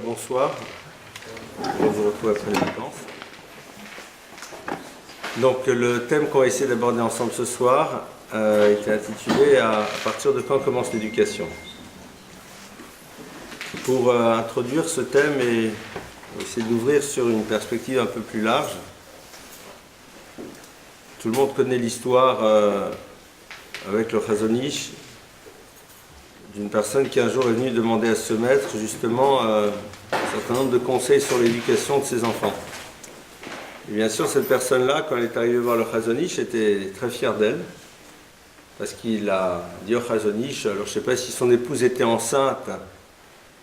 Bonsoir, on vous retrouve après les vacances. Donc le thème qu'on va essayer d'aborder ensemble ce soir était intitulé à partir de quand commence l'éducation. Pour introduire ce thème et essayer d'ouvrir sur une perspective un peu plus large, tout le monde connaît l'histoire avec le Chazon Ish, d'une personne qui un jour est venue demander à ce maître justement un certain nombre de conseils sur l'éducation de ses enfants. Et bien sûr, cette personne-là, quand elle est arrivée voir le Chazon Ish, était très fière d'elle, parce qu'il a dit au Chazon Ish, alors je ne sais pas si son épouse était enceinte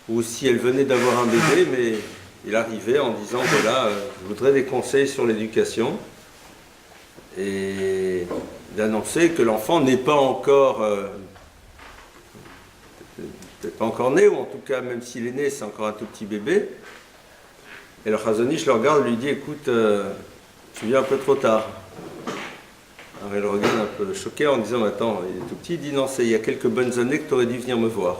ou si elle venait d'avoir un bébé, mais il arrivait en disant, voilà, je voudrais des conseils sur l'éducation, et d'annoncer que l'enfant n'est pas encore... peut-être pas encore né, ou en tout cas, même s'il est né, c'est encore un tout petit bébé. Et le Chazon Ish le regarde et lui dit, écoute, tu viens un peu trop tard. Alors il le regarde un peu choqué en disant, attends, il est tout petit. Il dit, non, c'est il y a quelques bonnes années que tu aurais dû venir me voir.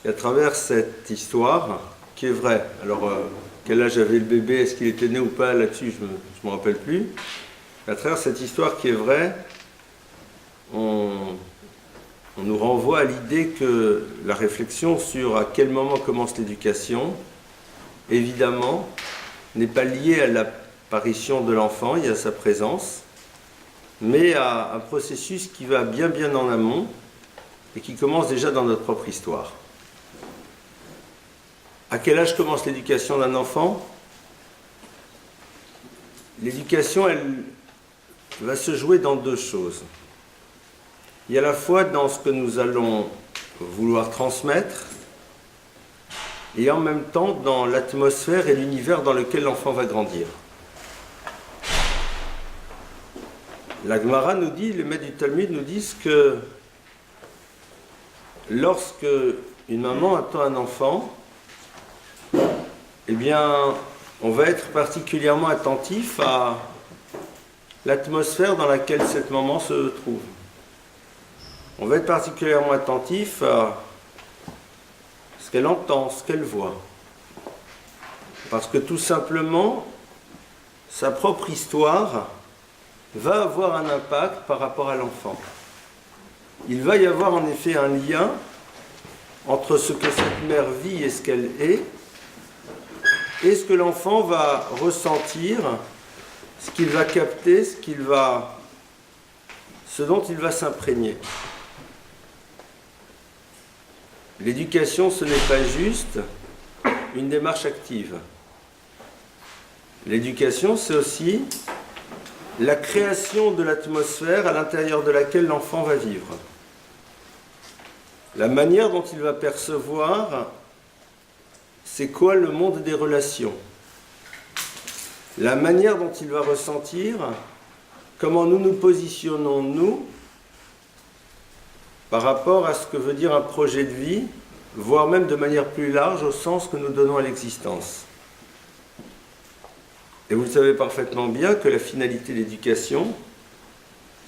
Et à travers cette histoire, qui est vraie, alors quel âge avait le bébé, est-ce qu'il était né ou pas, là-dessus, je ne me rappelle plus. À travers cette histoire qui est vraie, on nous renvoie à l'idée que la réflexion sur à quel moment commence l'éducation, évidemment, n'est pas liée à l'apparition de l'enfant et à sa présence, mais à un processus qui va bien en amont et qui commence déjà dans notre propre histoire. À quel âge commence l'éducation d'un enfant ? L'éducation, elle va se jouer dans deux choses. Il y a à la fois dans ce que nous allons vouloir transmettre et en même temps dans l'atmosphère et l'univers dans lequel l'enfant va grandir. La Gemara nous dit, les maîtres du Talmud nous disent que lorsque une maman attend un enfant, eh bien, on va être particulièrement attentif à l'atmosphère dans laquelle cette maman se trouve. On va être particulièrement attentif à ce qu'elle entend, ce qu'elle voit. Parce que tout simplement, sa propre histoire va avoir un impact par rapport à l'enfant. Il va y avoir en effet un lien entre ce que cette mère vit et ce qu'elle est, et ce que l'enfant va ressentir, ce qu'il va capter, ce dont il va s'imprégner. L'éducation, ce n'est pas juste une démarche active. L'éducation, c'est aussi la création de l'atmosphère à l'intérieur de laquelle l'enfant va vivre. La manière dont il va percevoir, c'est quoi le monde des relations. La manière dont il va ressentir, comment nous nous positionnons, nous, par rapport à ce que veut dire un projet de vie, voire même de manière plus large au sens que nous donnons à l'existence. Et vous le savez parfaitement bien que la finalité de l'éducation,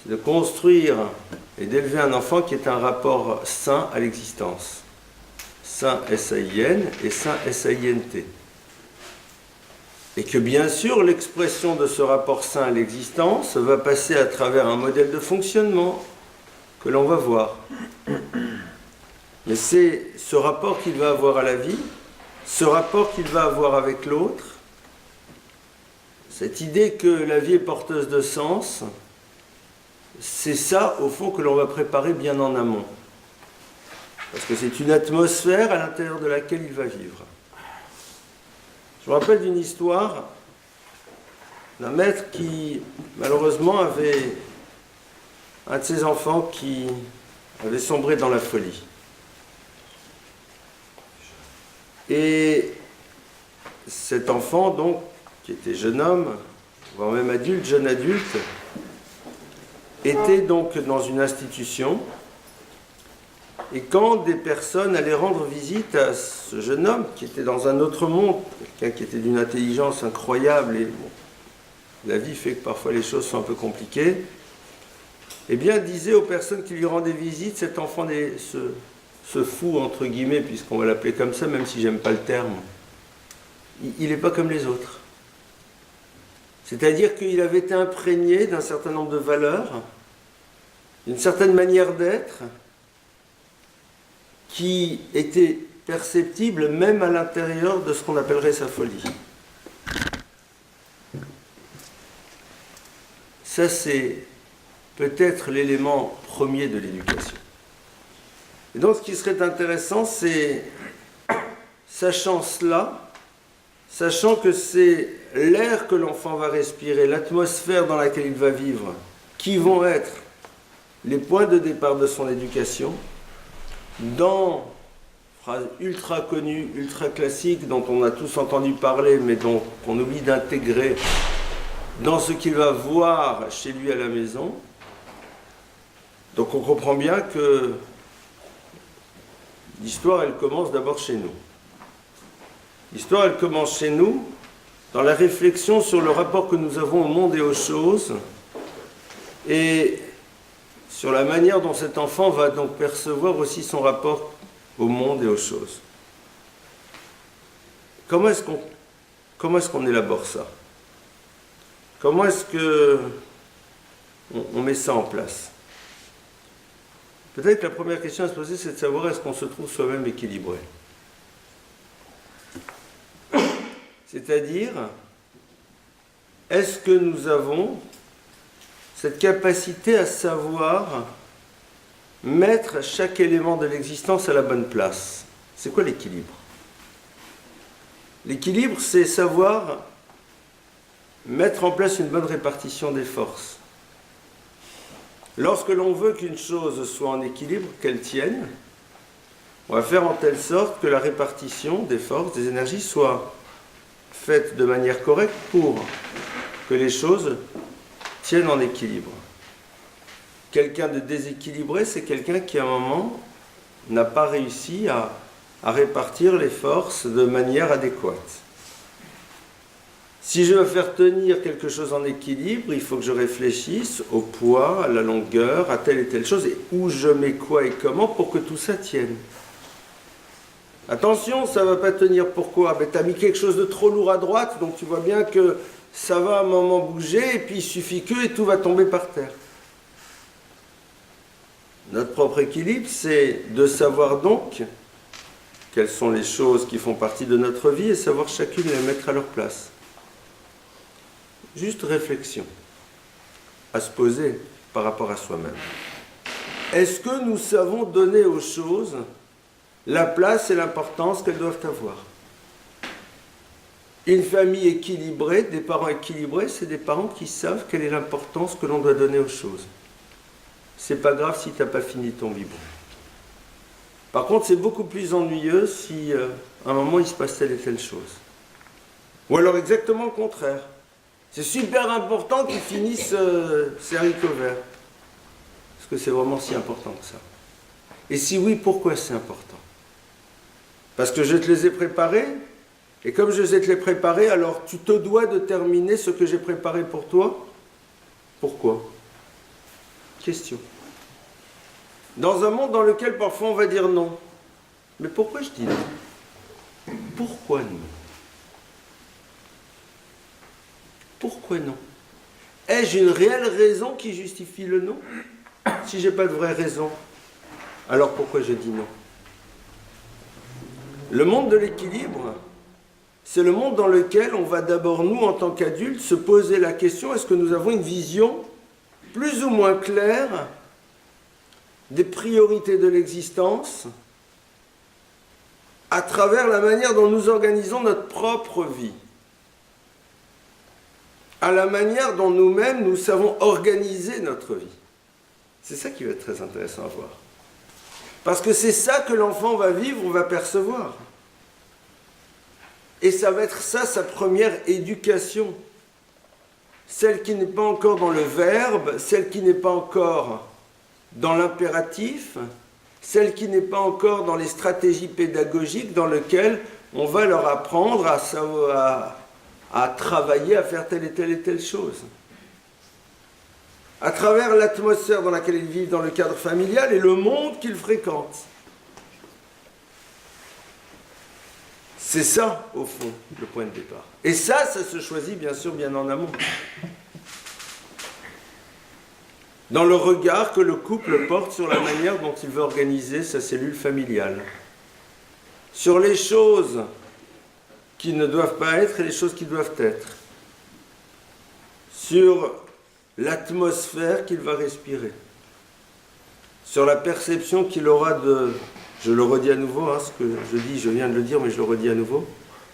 c'est de construire et d'élever un enfant qui est un rapport sain à l'existence. Sain S-A-I-N et sain S-A-I-N-T. Et que bien sûr, l'expression de ce rapport sain à l'existence va passer à travers un modèle de fonctionnement que l'on va voir. Mais c'est ce rapport qu'il va avoir à la vie, ce rapport qu'il va avoir avec l'autre, cette idée que la vie est porteuse de sens, c'est ça, au fond, que l'on va préparer bien en amont. Parce que c'est une atmosphère à l'intérieur de laquelle il va vivre. Je me rappelle d'une histoire d'un maître qui, malheureusement, avait un de ses enfants qui avait sombré dans la folie. Et cet enfant, donc, qui était jeune homme, voire même adulte, jeune adulte, était donc dans une institution. Et quand des personnes allaient rendre visite à ce jeune homme, qui était dans un autre monde, quelqu'un qui était d'une intelligence incroyable, et bon, la vie fait que parfois les choses sont un peu compliquées, eh bien, disait aux personnes qui lui rendaient visite, cet enfant, ce fou, entre guillemets, puisqu'on va l'appeler comme ça, même si j'aime pas le terme, il n'est pas comme les autres. C'est-à-dire qu'il avait été imprégné d'un certain nombre de valeurs, d'une certaine manière d'être, qui était perceptible même à l'intérieur de ce qu'on appellerait sa folie. Ça, c'est peut-être l'élément premier de l'éducation. Et donc, ce qui serait intéressant, c'est, sachant cela, sachant que c'est l'air que l'enfant va respirer, l'atmosphère dans laquelle il va vivre, qui vont être les points de départ de son éducation, dans, phrase ultra connue, ultra classique, dont on a tous entendu parler, mais dont on oublie d'intégrer dans ce qu'il va voir chez lui à la maison. Donc on comprend bien que l'histoire, elle commence d'abord chez nous. L'histoire, elle commence chez nous, dans la réflexion sur le rapport que nous avons au monde et aux choses, et sur la manière dont cet enfant va donc percevoir aussi son rapport au monde et aux choses. Comment est-ce qu'on élabore ça? Comment est-ce qu'on met ça en place? Peut-être que la première question à se poser, c'est de savoir est-ce qu'on se trouve soi-même équilibré. C'est-à-dire, est-ce que nous avons cette capacité à savoir mettre chaque élément de l'existence à la bonne place? C'est quoi l'équilibre? L'équilibre, c'est savoir mettre en place une bonne répartition des forces. Lorsque l'on veut qu'une chose soit en équilibre, qu'elle tienne, on va faire en telle sorte que la répartition des forces, des énergies soit faite de manière correcte pour que les choses tiennent en équilibre. Quelqu'un de déséquilibré, c'est quelqu'un qui à un moment n'a pas réussi à répartir les forces de manière adéquate. Si je veux faire tenir quelque chose en équilibre, il faut que je réfléchisse au poids, à la longueur, à telle et telle chose, et où je mets quoi et comment pour que tout ça tienne. Attention, ça ne va pas tenir. Pourquoi? Tu as mis quelque chose de trop lourd à droite, donc tu vois bien que ça va à un moment bouger, et puis il suffit que, et tout va tomber par terre. Notre propre équilibre, c'est de savoir donc quelles sont les choses qui font partie de notre vie, et savoir chacune les mettre à leur place. Juste réflexion à se poser par rapport à soi-même. Est-ce que nous savons donner aux choses la place et l'importance qu'elles doivent avoir? Une famille équilibrée, des parents équilibrés, c'est des parents qui savent quelle est l'importance que l'on doit donner aux choses. C'est pas grave si tu n'as pas fini ton biberon. Par contre, c'est beaucoup plus ennuyeux si à un moment il se passe telle et telle chose. Ou alors exactement le contraire. C'est super important qu'ils finissent ces haricots verts. Est-ce que c'est vraiment si important que ça? Et si oui, pourquoi c'est important? Parce que je te les ai préparés, et comme je les ai préparés, alors tu te dois de terminer ce que j'ai préparé pour toi? Pourquoi? Question. Dans un monde dans lequel parfois on va dire non. Mais pourquoi je dis non? Pourquoi non? Pourquoi non? Ai-je une réelle raison qui justifie le non? Si je n'ai pas de vraie raison, alors pourquoi je dis non? Le monde de l'équilibre, c'est le monde dans lequel on va d'abord, nous, en tant qu'adultes, se poser la question, est-ce que nous avons une vision plus ou moins claire des priorités de l'existence à travers la manière dont nous organisons notre propre vie, à la manière dont nous-mêmes nous savons organiser notre vie. C'est ça qui va être très intéressant à voir. Parce que c'est ça que l'enfant va vivre ou va percevoir. Et ça va être ça, sa première éducation. Celle qui n'est pas encore dans le verbe, celle qui n'est pas encore dans l'impératif, celle qui n'est pas encore dans les stratégies pédagogiques dans lesquelles on va leur apprendre à travailler, à faire telle et telle chose. À travers l'atmosphère dans laquelle ils vivent dans le cadre familial et le monde qu'ils fréquentent. C'est ça, au fond, le point de départ. Et ça se choisit bien sûr bien en amont. Dans le regard que le couple porte sur la manière dont il veut organiser sa cellule familiale. Sur les choses qui ne doivent pas être et les choses qui doivent être. Sur l'atmosphère qu'il va respirer. Sur la perception qu'il aura de... Je le redis à nouveau, ce que je dis, je viens de le dire, mais je le redis à nouveau.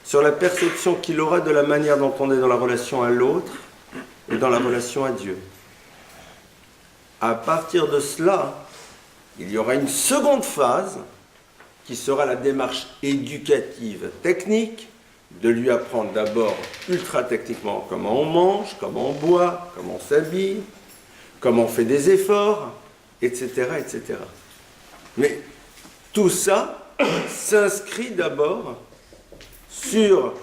Sur la perception qu'il aura de la manière dont on est dans la relation à l'autre et dans la relation à Dieu. À partir de cela, il y aura une seconde phase qui sera la démarche éducative technique, de lui apprendre d'abord ultra techniquement comment on mange, comment on boit, comment on s'habille, comment on fait des efforts, etc., etc. Mais tout ça s'inscrit d'abord sur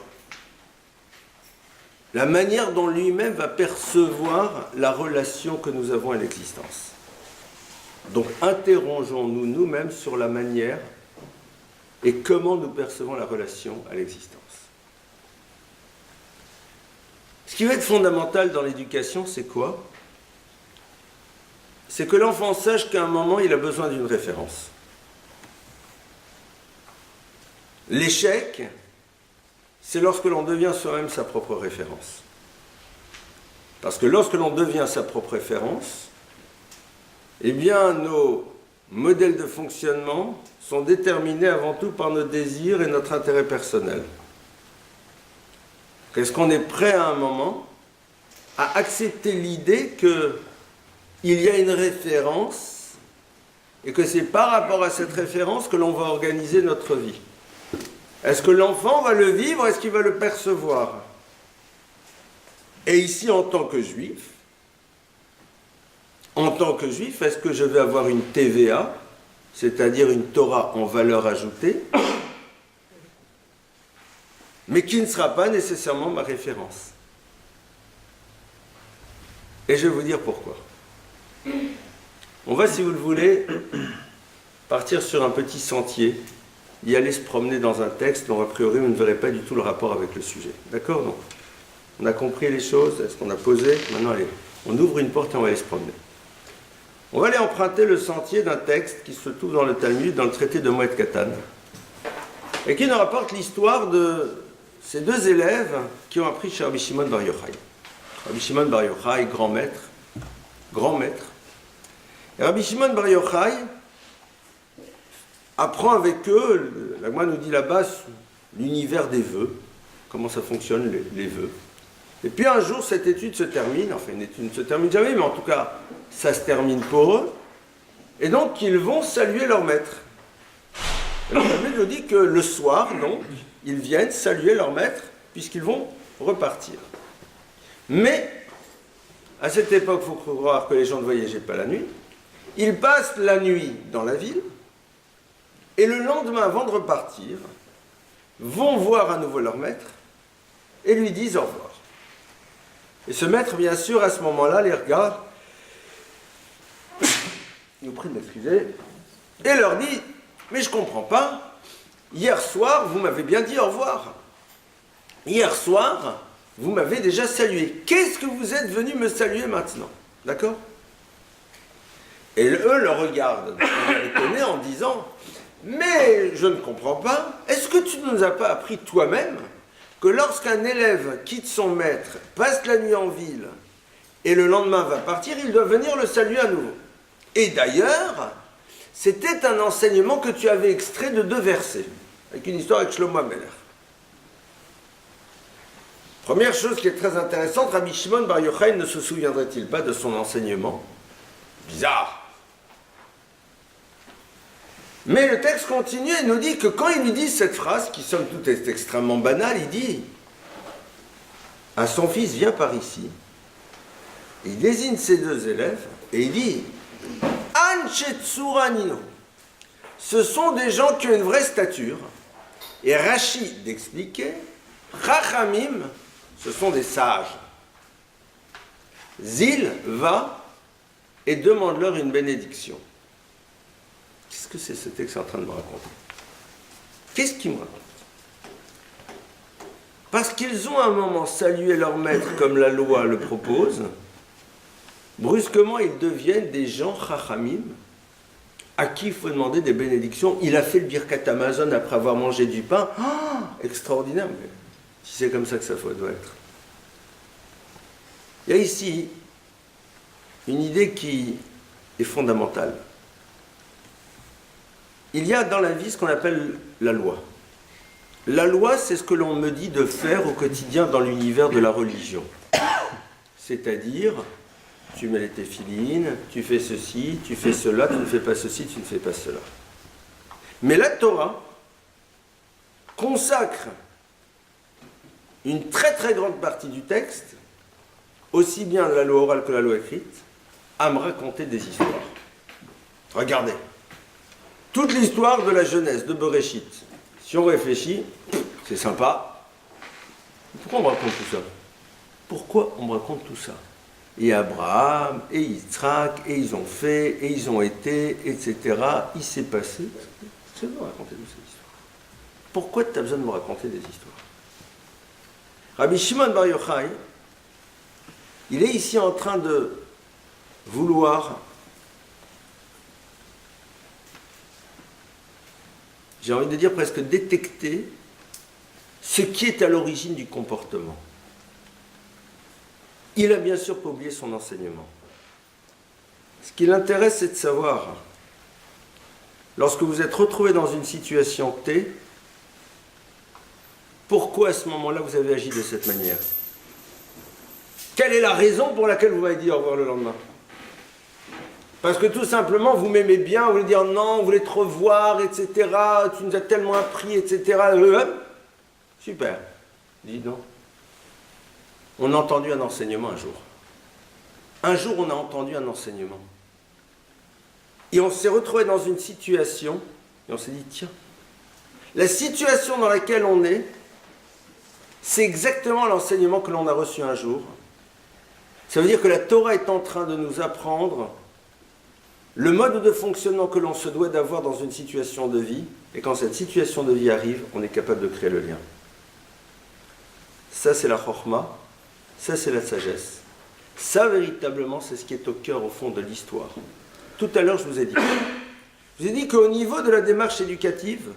la manière dont lui-même va percevoir la relation que nous avons à l'existence. Donc interrogeons-nous nous-mêmes sur la manière et comment nous percevons la relation à l'existence. Ce qui va être fondamental dans l'éducation, c'est quoi? C'est que l'enfant sache qu'à un moment, il a besoin d'une référence. L'échec, c'est lorsque l'on devient soi-même sa propre référence. Parce que lorsque l'on devient sa propre référence, eh bien, nos modèles de fonctionnement sont déterminés avant tout par nos désirs et notre intérêt personnel. Est-ce qu'on est prêt à un moment à accepter l'idée qu'il y a une référence et que c'est par rapport à cette référence que l'on va organiser notre vie? Est-ce que l'enfant va le vivre? Est-ce qu'il va le percevoir? Et ici, en tant que juif, est-ce que je vais avoir une TVA, c'est-à-dire une Torah en valeur ajoutée, mais qui ne sera pas nécessairement ma référence? Et je vais vous dire pourquoi. On va, si vous le voulez, partir sur un petit sentier, y aller se promener dans un texte dont a priori vous ne verrez pas du tout le rapport avec le sujet. D'accord? Donc, on a compris les choses, est-ce qu'on a posé? Maintenant, allez, on ouvre une porte et on va aller se promener. On va aller emprunter le sentier d'un texte qui se trouve dans le Talmud, dans le traité de Moed Katan, et qui nous rapporte l'histoire de ces deux élèves qui ont appris chez Rabbi Shimon Bar Yochai. Rabbi Shimon Bar Yochai, grand maître. Et Rabbi Shimon Bar Yochai apprend avec eux, la Gemara nous dit là-bas, l'univers des vœux, comment ça fonctionne les vœux. Et puis un jour, cette étude se termine, enfin une étude ne se termine jamais, mais en tout cas, ça se termine pour eux. Et donc, ils vont saluer leur maître. Et le Talmud nous dit que le soir, donc, ils viennent saluer leur maître, puisqu'ils vont repartir. Mais, à cette époque, il faut croire que les gens ne voyageaient pas la nuit. Ils passent la nuit dans la ville, et le lendemain, avant de repartir, vont voir à nouveau leur maître, et lui disent au revoir. Et ce maître, bien sûr, à ce moment-là, les regarde, il nous prie de m'excuser, et leur dit, mais je ne comprends pas, hier soir, vous m'avez bien dit au revoir. Hier soir, vous m'avez déjà salué. Qu'est-ce que vous êtes venu me saluer maintenant? D'accord? Et eux le regardent, étonnés, en disant, mais je ne comprends pas, est-ce que tu ne nous as pas appris toi-même que lorsqu'un élève quitte son maître, passe la nuit en ville, et le lendemain va partir, il doit venir le saluer à nouveau? Et d'ailleurs, c'était un enseignement que tu avais extrait de 2 versets, avec une histoire avec Shlomo Ameler. Première chose qui est très intéressante, Rabbi Shimon Bar Yochai ne se souviendrait-il pas de son enseignement? Bizarre. Mais le texte continue et nous dit que quand il lui dit cette phrase, qui somme toute est extrêmement banale, il dit à son fils, viens par ici. Il désigne ses 2 élèves et il dit Anshetsura-nino. Ce sont des gens qui ont une vraie stature. Et Rachid d'expliquer Chachamim, ce sont des sages. Zil va et demande-leur une bénédiction. Qu'est-ce que c'est ce texte en train de me raconter? Qu'est-ce qu'il me raconte? Parce qu'ils ont à un moment salué leur maître comme la loi le propose, brusquement ils deviennent des gens chachamim, à qui il faut demander des bénédictions. Il a fait le birkat Amazon après avoir mangé du pain. Extraordinaire, mais si c'est comme ça que ça doit être. Il y a ici une idée qui est fondamentale. Il y a dans la vie ce qu'on appelle la loi. La loi, c'est ce que l'on me dit de faire au quotidien dans l'univers de la religion. C'est-à-dire, tu mets les téphilines, tu fais ceci, tu fais cela, tu ne fais pas ceci, tu ne fais pas cela. Mais la Torah consacre une très très grande partie du texte, aussi bien la loi orale que la loi écrite, à me raconter des histoires. Regardez, toute l'histoire de la Genèse, de Bereshit, si on réfléchit, c'est sympa. Pourquoi on me raconte tout ça? Pourquoi on me raconte tout ça? Et Abraham, et Yitzhak, et ils ont fait, et ils ont été, etc. Il s'est passé. C'est besoin de raconter toutes ces histoires. Pourquoi tu as besoin de me raconter des histoires? Rabbi Shimon Bar Yochai, il est ici en train de vouloir, j'ai envie de dire presque détecter ce qui est à l'origine du comportement. Il a bien sûr pas oublié son enseignement. Ce qui l'intéresse, c'est de savoir, lorsque vous êtes retrouvé dans une situation T, pourquoi à ce moment-là vous avez agi de cette manière? Quelle est la raison pour laquelle vous m'avez dit au revoir le lendemain? Parce que tout simplement, vous m'aimez bien, vous voulez dire non, vous voulez te revoir, etc. Tu nous as tellement appris, etc. Super. Dis donc. On a entendu un enseignement un jour. Un jour, on a entendu un enseignement. Et on s'est retrouvé dans une situation, et on s'est dit, tiens, la situation dans laquelle on est, c'est exactement l'enseignement que l'on a reçu un jour. Ça veut dire que la Torah est en train de nous apprendre le mode de fonctionnement que l'on se doit d'avoir dans une situation de vie, et quand cette situation de vie arrive, on est capable de créer le lien. Ça, c'est la chokhma, ça, c'est la sagesse. Ça, véritablement, c'est ce qui est au cœur, au fond, de l'histoire. Tout à l'heure, je vous ai dit qu'au niveau de la démarche éducative,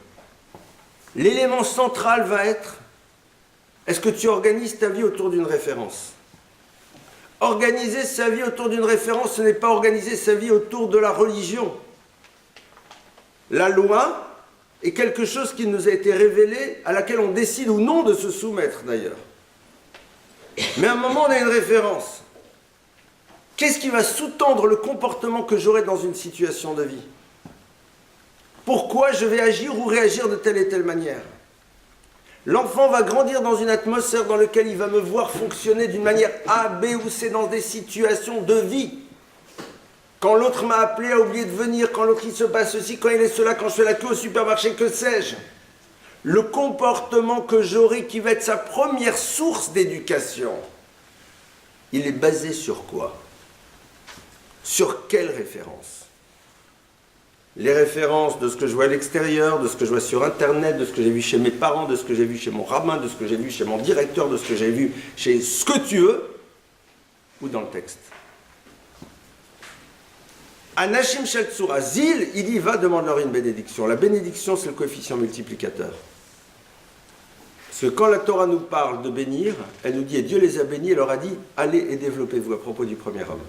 l'élément central va être, est-ce que tu organises ta vie autour d'une référence? Organiser sa vie autour d'une référence, ce n'est pas organiser sa vie autour de la religion. La loi est quelque chose qui nous a été révélé, à laquelle on décide ou non de se soumettre d'ailleurs. Mais à un moment, on a une référence. Qu'est-ce qui va sous-tendre le comportement que j'aurai dans une situation de vie? Pourquoi je vais agir ou réagir de telle et telle manière? L'enfant va grandir dans une atmosphère dans laquelle il va me voir fonctionner d'une manière A, B ou C dans des situations de vie. Quand l'autre m'a appelé, a oublié de venir, quand l'autre il se passe ceci, quand il est cela, quand je fais la queue au supermarché, que sais-je? Le comportement que j'aurai qui va être sa première source d'éducation, il est basé sur quoi? Sur quelle référence? Les références de ce que je vois à l'extérieur, de ce que je vois sur Internet, de ce que j'ai vu chez mes parents, de ce que j'ai vu chez mon rabbin, de ce que j'ai vu chez mon directeur, de ce que j'ai vu chez ce que tu veux, ou dans le texte. Anashim Shel Tzura, Zil, il y va, demande-leur une bénédiction. La bénédiction, c'est le coefficient multiplicateur. Parce que quand la Torah nous parle de bénir, elle nous dit, et Dieu les a bénis, elle leur a dit, allez et développez-vous, à propos du premier homme.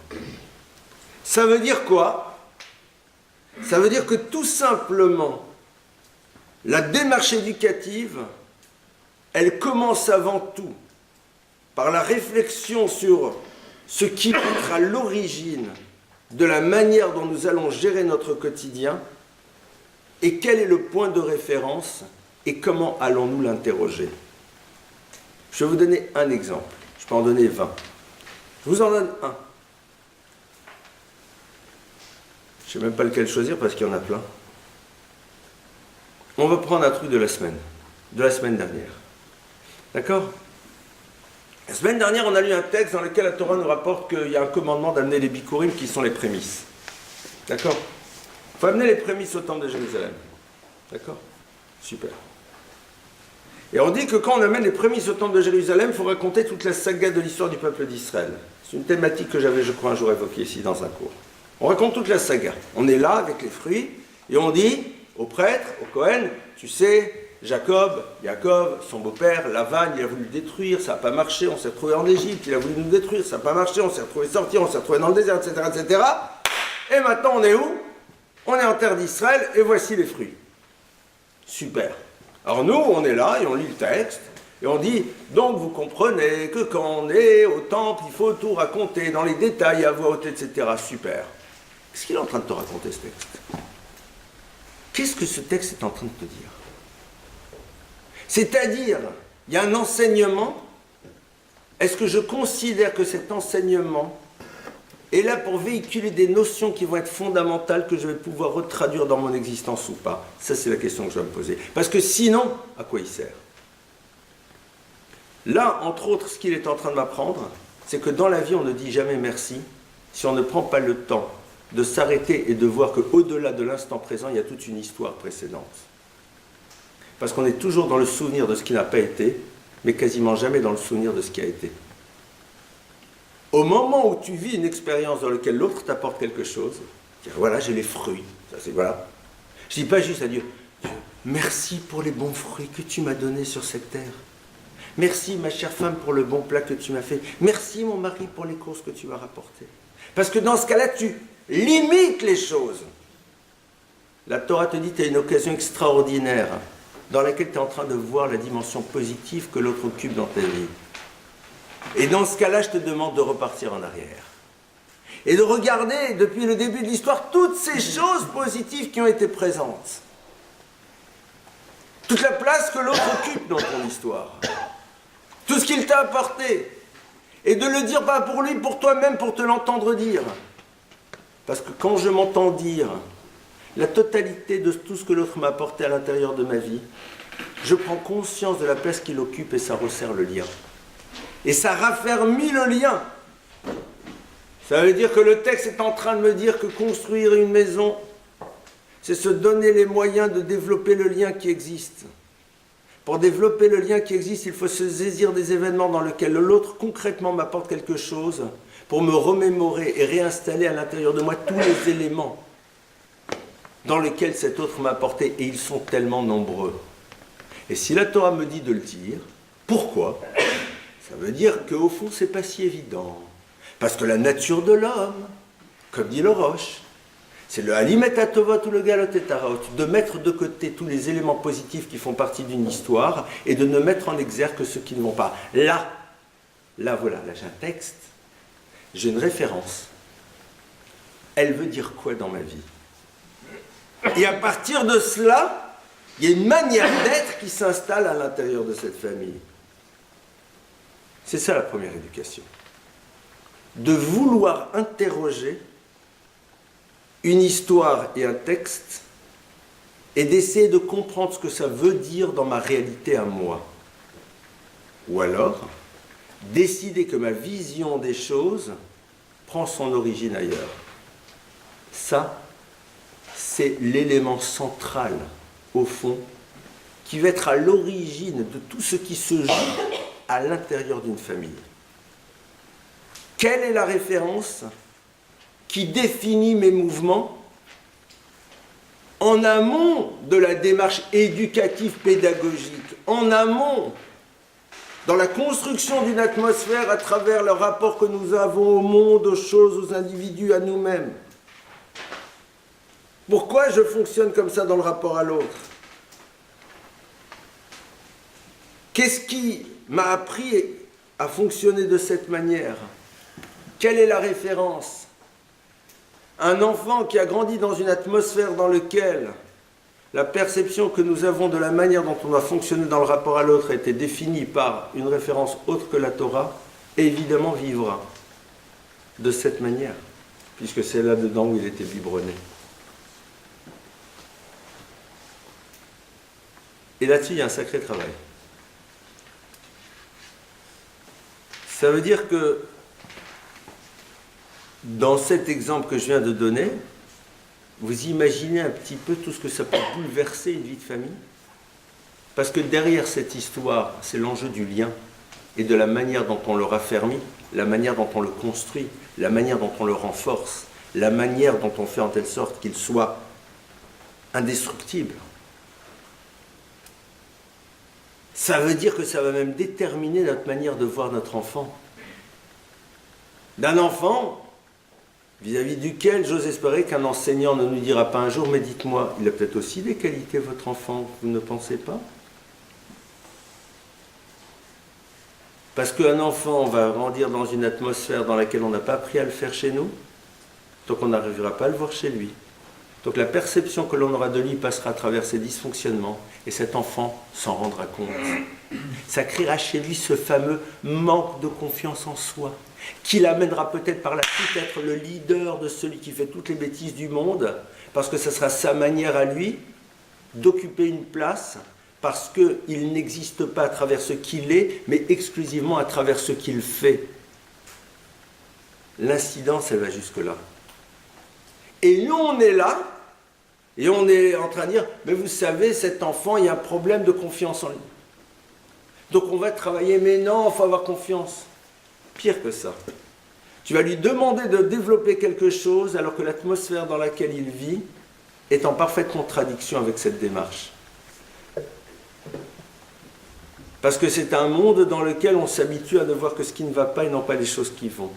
Ça veut dire quoi? Ça veut dire que tout simplement, la démarche éducative, elle commence avant tout par la réflexion sur ce qui peut être à l'origine de la manière dont nous allons gérer notre quotidien et quel est le point de référence et comment allons-nous l'interroger. Je vais vous donner un exemple. Je peux en donner 20. Je vous en donne un. Je ne sais même pas lequel choisir parce qu'il y en a plein. On va prendre un truc de la semaine dernière. D'accord? La semaine dernière, on a lu un texte dans lequel la Torah nous rapporte qu'il y a un commandement d'amener les bikurim qui sont les prémices. D'accord? Il faut amener les prémices au temple de Jérusalem. D'accord? Super. Et on dit que quand on amène les prémices au temple de Jérusalem, il faut raconter toute la saga de l'histoire du peuple d'Israël. C'est une thématique que j'avais, je crois, un jour évoquée ici dans un cours. On raconte toute la saga. On est là avec les fruits, et on dit au prêtre, au Cohen, tu sais, Jacob, son beau-père, Lavan, il a voulu le détruire, ça n'a pas marché, on s'est retrouvé en Égypte, il a voulu nous détruire, ça n'a pas marché, on s'est retrouvé sortis, on s'est retrouvé dans le désert, etc., etc. Et maintenant, on est où? On est en terre d'Israël, et voici les fruits. Super. Alors nous, on est là, et on lit le texte, et on dit, donc vous comprenez que quand on est au temple, il faut tout raconter dans les détails, à voix haute, etc. Super. Qu'est-ce qu'il est en train de te raconter, ce texte? Qu'est-ce que ce texte est en train de te dire? C'est-à-dire, il y a un enseignement. Est-ce que je considère que cet enseignement est là pour véhiculer des notions qui vont être fondamentales, que je vais pouvoir retraduire dans mon existence ou pas? Ça, c'est la question que je dois me poser. Parce que sinon, à quoi il sert? Là, entre autres, ce qu'il est en train de m'apprendre, c'est que dans la vie, on ne dit jamais merci si on ne prend pas le temps de s'arrêter et de voir qu'au-delà de l'instant présent, il y a toute une histoire précédente. Parce qu'on est toujours dans le souvenir de ce qui n'a pas été, mais quasiment jamais dans le souvenir de ce qui a été. Au moment où tu vis une expérience dans laquelle l'autre t'apporte quelque chose, tu dis, voilà, j'ai les fruits. Ça, c'est voilà. Je ne dis pas juste à Dieu, Dieu, merci pour les bons fruits que tu m'as donnés sur cette terre. Merci, ma chère femme, pour le bon plat que tu m'as fait. Merci, mon mari, pour les courses que tu m'as rapportées. Parce que dans ce cas-là, tu limites les choses. La Torah te dit que tu as une occasion extraordinaire dans laquelle tu es en train de voir la dimension positive que l'autre occupe dans ta vie. Et dans ce cas-là, je te demande de repartir en arrière. Et de regarder, depuis le début de l'histoire, toutes ces choses positives qui ont été présentes. Toute la place que l'autre occupe dans ton histoire. Tout ce qu'il t'a apporté. Et de le dire pas pour lui, pour toi-même, pour te l'entendre dire. Parce que quand je m'entends dire la totalité de tout ce que l'autre m'a apporté à l'intérieur de ma vie, je prends conscience de la place qu'il occupe et ça resserre le lien. Et ça raffermit le lien. Ça veut dire que le texte est en train de me dire que construire une maison, c'est se donner les moyens de développer le lien qui existe. Pour développer le lien qui existe, il faut se saisir des événements dans lesquels l'autre concrètement m'apporte quelque chose pour me remémorer et réinstaller à l'intérieur de moi tous les éléments dans lesquels cet autre m'a apporté, et ils sont tellement nombreux. Et si la Torah me dit de le dire, pourquoi? Ça veut dire qu'au fond, c'est pas si évident. Parce que la nature de l'homme, comme dit le Roche, c'est le halimet atovot ou le galot et taraot, de mettre de côté tous les éléments positifs qui font partie d'une histoire et de ne mettre en exergue que ceux qui ne vont pas. Là voilà, là j'ai un texte, j'ai une référence. Elle veut dire quoi dans ma vie? Et à partir de cela, il y a une manière d'être qui s'installe à l'intérieur de cette famille. C'est ça la première éducation. De vouloir interroger une histoire et un texte et d'essayer de comprendre ce que ça veut dire dans ma réalité à moi. Ou alors, décider que ma vision des choses prend son origine ailleurs. Ça, c'est l'élément central, au fond, qui va être à l'origine de tout ce qui se joue à l'intérieur d'une famille. Quelle est la référence qui définit mes mouvements en amont de la démarche éducative pédagogique, en amont, dans la construction d'une atmosphère à travers le rapport que nous avons au monde, aux choses, aux individus, à nous-mêmes? Pourquoi je fonctionne comme ça dans le rapport à l'autre? Qu'est-ce qui m'a appris à fonctionner de cette manière? Quelle est la référence? Un enfant qui a grandi dans une atmosphère dans laquelle la perception que nous avons de la manière dont on doit fonctionner dans le rapport à l'autre a été définie par une référence autre que la Torah, évidemment vivra de cette manière, puisque c'est là-dedans où il était biberonné. Et là-dessus, il y a un sacré travail. Ça veut dire que dans cet exemple que je viens de donner, vous imaginez un petit peu tout ce que ça peut bouleverser une vie de famille? Parce que derrière cette histoire, c'est l'enjeu du lien et de la manière dont on le raffermit, la manière dont on le construit, la manière dont on le renforce, la manière dont on fait en telle sorte qu'il soit indestructible. Ça veut dire que ça va même déterminer notre manière de voir notre enfant. D'un enfant vis-à-vis duquel j'ose espérer qu'un enseignant ne nous dira pas un jour, mais dites-moi, il a peut-être aussi des qualités, votre enfant, vous ne pensez pas? Parce qu'un enfant va grandir dans une atmosphère dans laquelle on n'a pas appris à le faire chez nous, donc on n'arrivera pas à le voir chez lui. Donc la perception que l'on aura de lui passera à travers ses dysfonctionnements, et cet enfant s'en rendra compte. Ça créera chez lui ce fameux manque de confiance en soi, qui l'amènera peut-être par la suite à être le leader de celui qui fait toutes les bêtises du monde, parce que ça sera sa manière à lui d'occuper une place, parce qu'il n'existe pas à travers ce qu'il est, mais exclusivement à travers ce qu'il fait. L'incidence, elle va jusque-là. Et nous, on est là, et on est en train de dire, mais vous savez, cet enfant, il y a un problème de confiance en lui. Donc on va travailler, mais non, il faut avoir confiance. Pire que ça. Tu vas lui demander de développer quelque chose alors que l'atmosphère dans laquelle il vit est en parfaite contradiction avec cette démarche. Parce que c'est un monde dans lequel on s'habitue à ne voir que ce qui ne va pas et non pas les choses qui vont.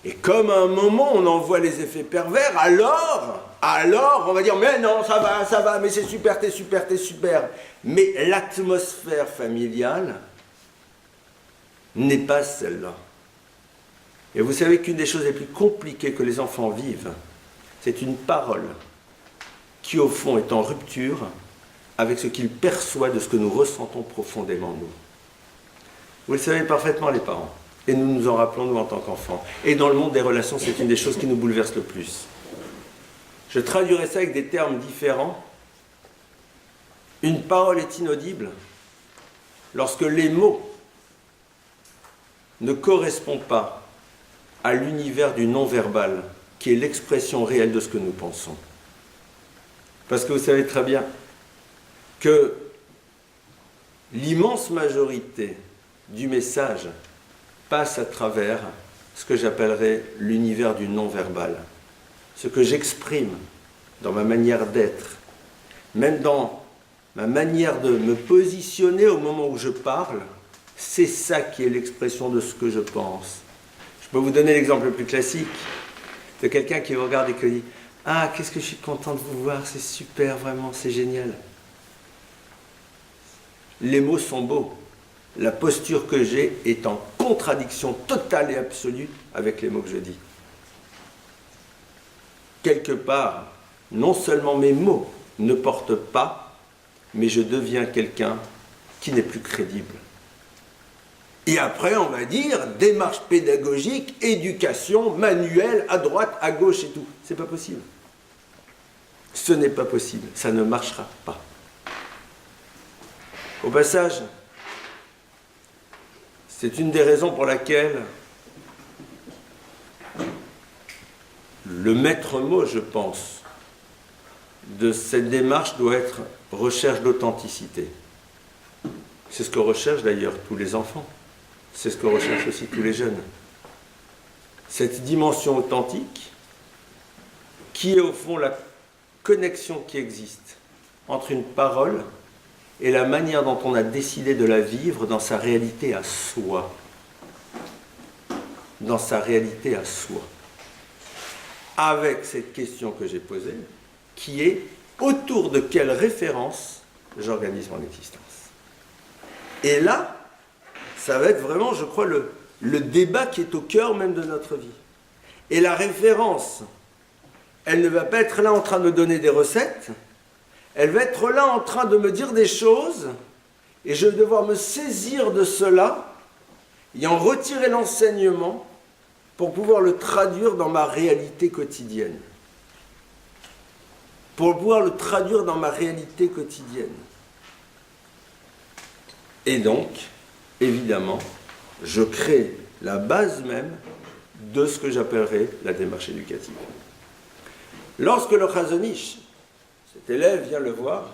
Et comme à un moment on en voit les effets pervers, alors on va dire mais non, ça va, mais c'est super, t'es super. Mais l'atmosphère familiale n'est pas celle-là. Et vous savez qu'une des choses les plus compliquées que les enfants vivent, c'est une parole qui au fond est en rupture avec ce qu'ils perçoivent de ce que nous ressentons profondément nous. Vous le savez parfaitement les parents. Et nous nous en rappelons, nous, en tant qu'enfants. Et dans le monde des relations, c'est une des choses qui nous bouleverse le plus. Je traduirai ça avec des termes différents. Une parole est inaudible lorsque les mots ne correspondent pas à l'univers du non-verbal, qui est l'expression réelle de ce que nous pensons. Parce que vous savez très bien que l'immense majorité du message passe à travers ce que j'appellerais l'univers du non-verbal. Ce que j'exprime dans ma manière d'être, même dans ma manière de me positionner au moment où je parle, c'est ça qui est l'expression de ce que je pense. Je peux vous donner l'exemple le plus classique de quelqu'un qui vous regarde et qui dit « Ah, qu'est-ce que je suis content de vous voir, c'est super, vraiment, c'est génial. » Les mots sont beaux. La posture que j'ai est en contradiction totale et absolue avec les mots que je dis. Quelque part, non seulement mes mots ne portent pas, mais je deviens quelqu'un qui n'est plus crédible. Et après, on va dire, démarche pédagogique, éducation, manuel, à droite, à gauche et tout. C'est pas possible. Ce n'est pas possible. Ça ne marchera pas. Au passage, c'est une des raisons pour laquelle le maître mot, je pense, de cette démarche doit être recherche d'authenticité. C'est ce que recherchent d'ailleurs tous les enfants. C'est ce que recherchent aussi tous les jeunes. Cette dimension authentique, qui est au fond la connexion qui existe entre une parole et la manière dont on a décidé de la vivre dans sa réalité à soi. Dans sa réalité à soi. Avec cette question que j'ai posée, qui est autour de quelle référence j'organise mon existence. Et là, ça va être vraiment, je crois, le débat qui est au cœur même de notre vie. Et la référence, elle ne va pas être là en train de me donner des recettes, elle va être là en train de me dire des choses, et je vais devoir me saisir de cela, et en retirer l'enseignement, pour pouvoir le traduire dans ma réalité quotidienne. Pour pouvoir le traduire dans ma réalité quotidienne. Et donc, évidemment, je crée la base même de ce que j'appellerais la démarche éducative. Lorsque le Chazon Ish, cet élève, vient le voir,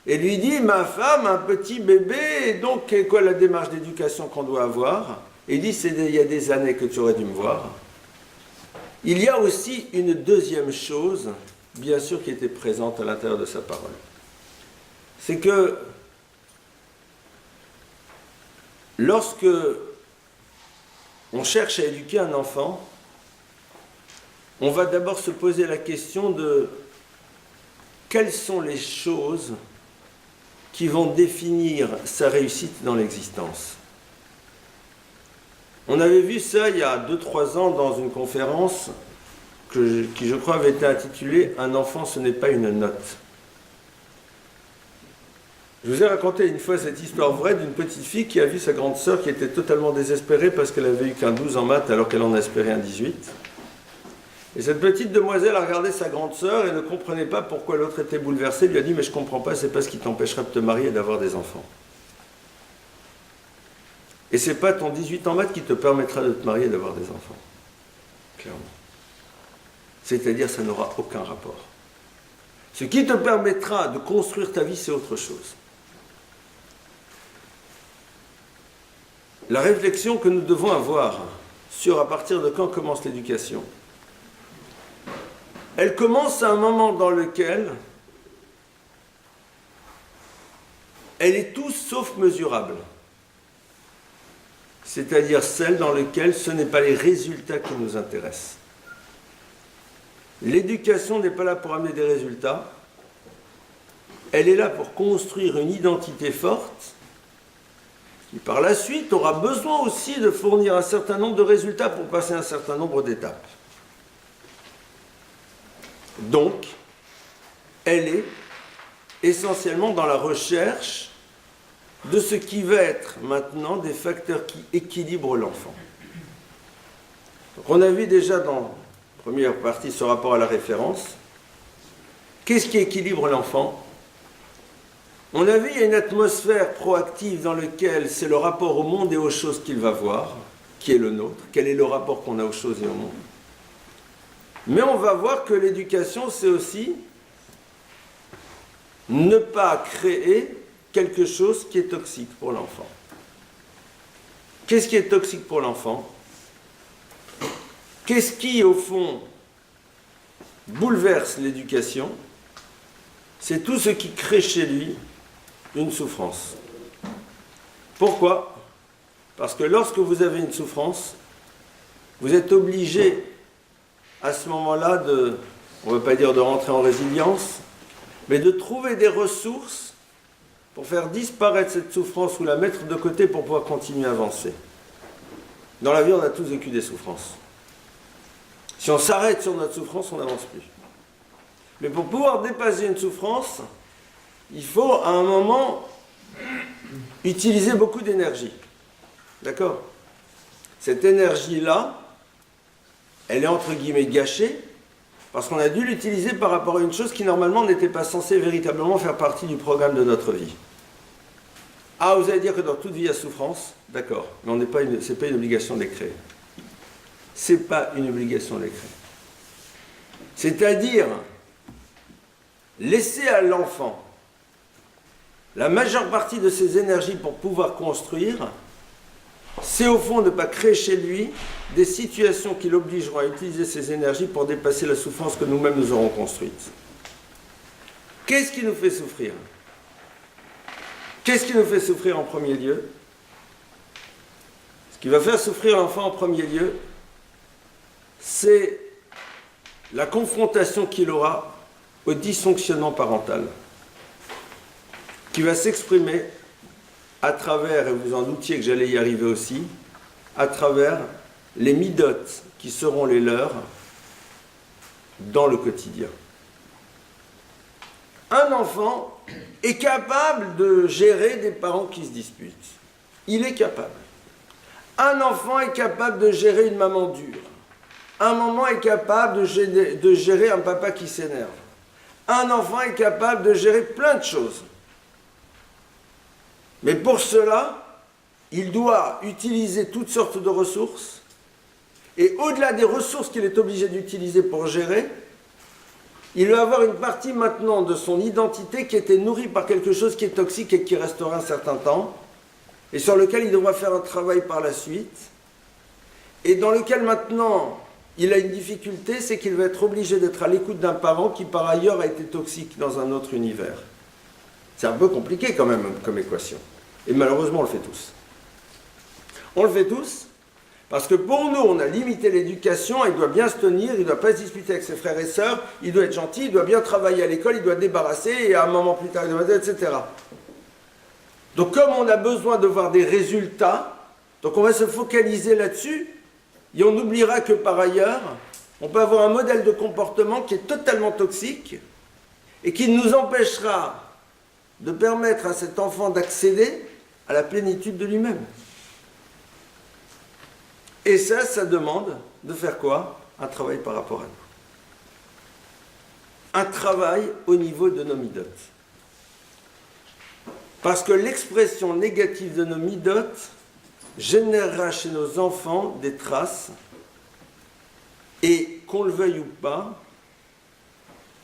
et lui dit, ma femme, un petit bébé, et donc, quelle est quoi la démarche d'éducation qu'on doit avoir? Et il dit, il y a des années que tu aurais dû me voir. Il y a aussi une deuxième chose, bien sûr, qui était présente à l'intérieur de sa parole. C'est que lorsque on cherche à éduquer un enfant, on va d'abord se poser la question de quelles sont les choses qui vont définir sa réussite dans l'existence. On avait vu ça il y a 2-3 ans dans une conférence qui, je crois, avait été intitulée « Un enfant, ce n'est pas une note ». Je vous ai raconté une fois cette histoire vraie d'une petite fille qui a vu sa grande sœur qui était totalement désespérée parce qu'elle avait eu qu'un 12 en maths alors qu'elle en espérait un 18. Et cette petite demoiselle a regardé sa grande sœur et ne comprenait pas pourquoi l'autre était bouleversée. Elle lui a dit « Mais je ne comprends pas, c'est pas ce qui t'empêcherait de te marier et d'avoir des enfants. Et c'est pas ton 18 en maths qui te permettra de te marier et d'avoir des enfants. » Clairement. C'est-à-dire, ça n'aura aucun rapport. Ce qui te permettra de construire ta vie, c'est autre chose. La réflexion que nous devons avoir sur à partir de quand commence l'éducation, elle commence à un moment dans lequel elle est tout sauf mesurable. C'est-à-dire celle dans laquelle ce n'est pas les résultats qui nous intéressent. L'éducation n'est pas là pour amener des résultats, elle est là pour construire une identité forte qui par la suite aura besoin aussi de fournir un certain nombre de résultats pour passer un certain nombre d'étapes. Donc, elle est essentiellement dans la recherche de ce qui va être maintenant des facteurs qui équilibrent l'enfant. Donc, on a vu déjà dans la première partie ce rapport à la référence. Qu'est-ce qui équilibre l'enfant ? On a vu qu'il y a une atmosphère proactive dans laquelle c'est le rapport au monde et aux choses qu'il va voir, qui est le nôtre. Quel est le rapport qu'on a aux choses et au monde ? Mais on va voir que l'éducation, c'est aussi ne pas créer quelque chose qui est toxique pour l'enfant. Qu'est-ce qui est toxique pour l'enfant ? Qu'est-ce qui, au fond, bouleverse l'éducation ? C'est tout ce qui crée chez lui une souffrance. Pourquoi ? Parce que lorsque vous avez une souffrance, vous êtes obligé à ce moment-là on ne veut pas dire de rentrer en résilience, mais de trouver des ressources pour faire disparaître cette souffrance ou la mettre de côté pour pouvoir continuer à avancer. Dans la vie, on a tous vécu des souffrances. Si on s'arrête sur notre souffrance, on n'avance plus. Mais pour pouvoir dépasser une souffrance, il faut à un moment utiliser beaucoup d'énergie. D'accord ? Cette énergie-là, elle est entre guillemets gâchée, parce qu'on a dû l'utiliser par rapport à une chose qui normalement n'était pas censée véritablement faire partie du programme de notre vie. Ah, vous allez dire que dans toute vie il y a souffrance, d'accord, mais ce n'est pas une obligation de les créer. Ce n'est pas une obligation de les créer. C'est-à-dire, laisser à l'enfant la majeure partie de ses énergies pour pouvoir construire, c'est au fond ne pas créer chez lui des situations qui l'obligeront à utiliser ses énergies pour dépasser la souffrance que nous-mêmes nous aurons construite. Qu'est-ce qui nous fait souffrir ? Qu'est-ce qui nous fait souffrir en premier lieu ? Ce qui va faire souffrir l'enfant en premier lieu, c'est la confrontation qu'il aura au dysfonctionnement parental, qui va s'exprimer à travers, et vous en doutiez que j'allais y arriver aussi, à travers les midotes qui seront les leurs dans le quotidien. Un enfant est capable de gérer des parents qui se disputent. Il est capable. Un enfant est capable de gérer une maman dure. Un maman est capable de gérer un papa qui s'énerve. Un enfant est capable de gérer plein de choses. Mais pour cela, il doit utiliser toutes sortes de ressources. Et au-delà des ressources qu'il est obligé d'utiliser pour gérer, il va avoir une partie maintenant de son identité qui était nourrie par quelque chose qui est toxique et qui restera un certain temps, et sur lequel il devra faire un travail par la suite, et dans lequel maintenant il a une difficulté, c'est qu'il va être obligé d'être à l'écoute d'un parent qui par ailleurs a été toxique dans un autre univers. C'est un peu compliqué quand même comme équation. Et malheureusement on le fait tous. On le fait tous parce que pour nous on a limité l'éducation, il doit bien se tenir, il ne doit pas se disputer avec ses frères et sœurs, il doit être gentil, il doit bien travailler à l'école, il doit débarrasser et à un moment plus tard, etc. Donc comme on a besoin de voir des résultats, donc on va se focaliser là-dessus et on oubliera que par ailleurs, on peut avoir un modèle de comportement qui est totalement toxique et qui nous empêchera de permettre à cet enfant d'accéder à la plénitude de lui-même. Et ça demande de faire quoi? Un travail par rapport à nous. Un travail au niveau de nos midotes. Parce que l'expression négative de nos midotes générera chez nos enfants des traces et qu'on le veuille ou pas,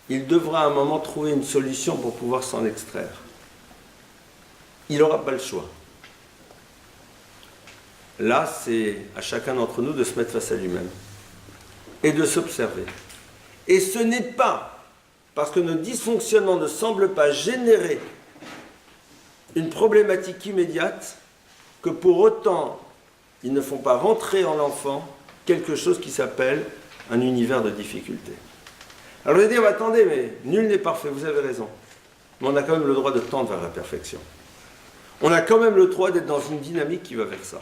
il devra à un moment trouver une solution pour pouvoir s'en extraire. Il n'aura pas le choix. Là, c'est à chacun d'entre nous de se mettre face à lui-même et de s'observer. Et ce n'est pas parce que nos dysfonctionnements ne semblent pas générer une problématique immédiate que pour autant, ils ne font pas rentrer en l'enfant quelque chose qui s'appelle un univers de difficulté. Alors vous allez dire, attendez, mais nul n'est parfait, vous avez raison. Mais on a quand même le droit de tendre vers la perfection. On a quand même le droit d'être dans une dynamique qui va vers ça.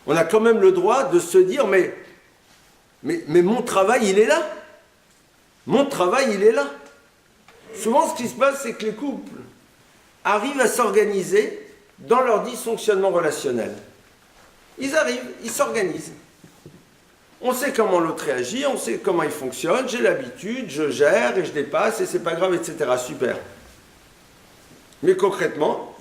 On a quand même le droit de se dire, mais mon travail, il est là. Mon travail, il est là. Souvent, ce qui se passe, c'est que les couples arrivent à s'organiser dans leur dysfonctionnement relationnel. Ils arrivent, ils s'organisent. On sait comment l'autre réagit, on sait comment il fonctionne, j'ai l'habitude, je gère et je dépasse et c'est pas grave, etc. Super. Mais concrètement,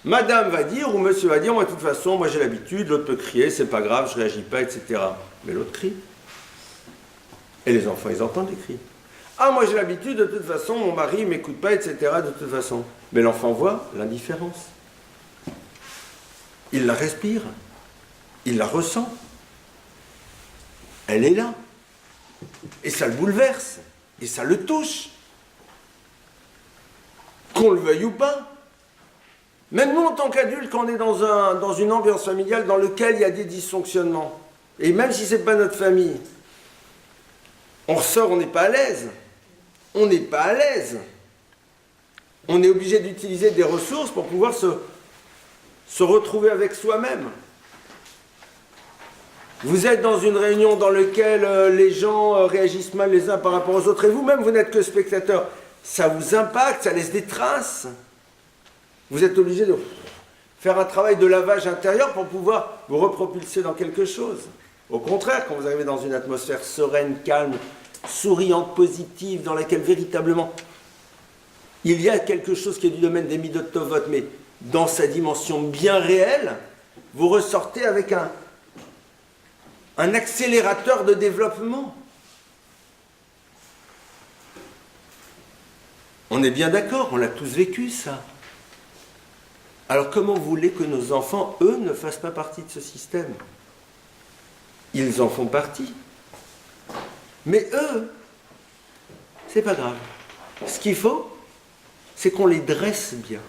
madame va dire ou monsieur va dire, moi de toute façon, moi j'ai l'habitude, l'autre peut crier, c'est pas grave, je réagis pas, etc. Mais l'autre crie. Et les enfants, ils entendent les cris. Ah, moi j'ai l'habitude, de toute façon, mon mari ne m'écoute pas, etc. de toute façon. Mais l'enfant voit l'indifférence. Il la respire. Il la ressent. Elle est là. Et ça le bouleverse. Et ça le touche. Qu'on le veuille ou pas. Même nous, en tant qu'adultes, quand on est dans une ambiance familiale dans laquelle il y a des dysfonctionnements, et même si ce n'est pas notre famille, on ressort, on n'est pas à l'aise. On n'est pas à l'aise. On est obligé d'utiliser des ressources pour pouvoir se retrouver avec soi-même. Vous êtes dans une réunion dans laquelle les gens réagissent mal les uns par rapport aux autres, et vous-même, vous n'êtes que spectateur. Ça vous impacte, ça laisse des traces. Vous êtes obligé de faire un travail de lavage intérieur pour pouvoir vous repropulser dans quelque chose. Au contraire, quand vous arrivez dans une atmosphère sereine, calme, souriante, positive, dans laquelle véritablement il y a quelque chose qui est du domaine des midot tovot, mais dans sa dimension bien réelle, vous ressortez avec un accélérateur de développement. On est bien d'accord, on l'a tous vécu ça. Alors comment vous voulez que nos enfants, eux, ne fassent pas partie de ce système? Ils en font partie. Mais eux, c'est pas grave. Ce qu'il faut, c'est qu'on les dresse bien.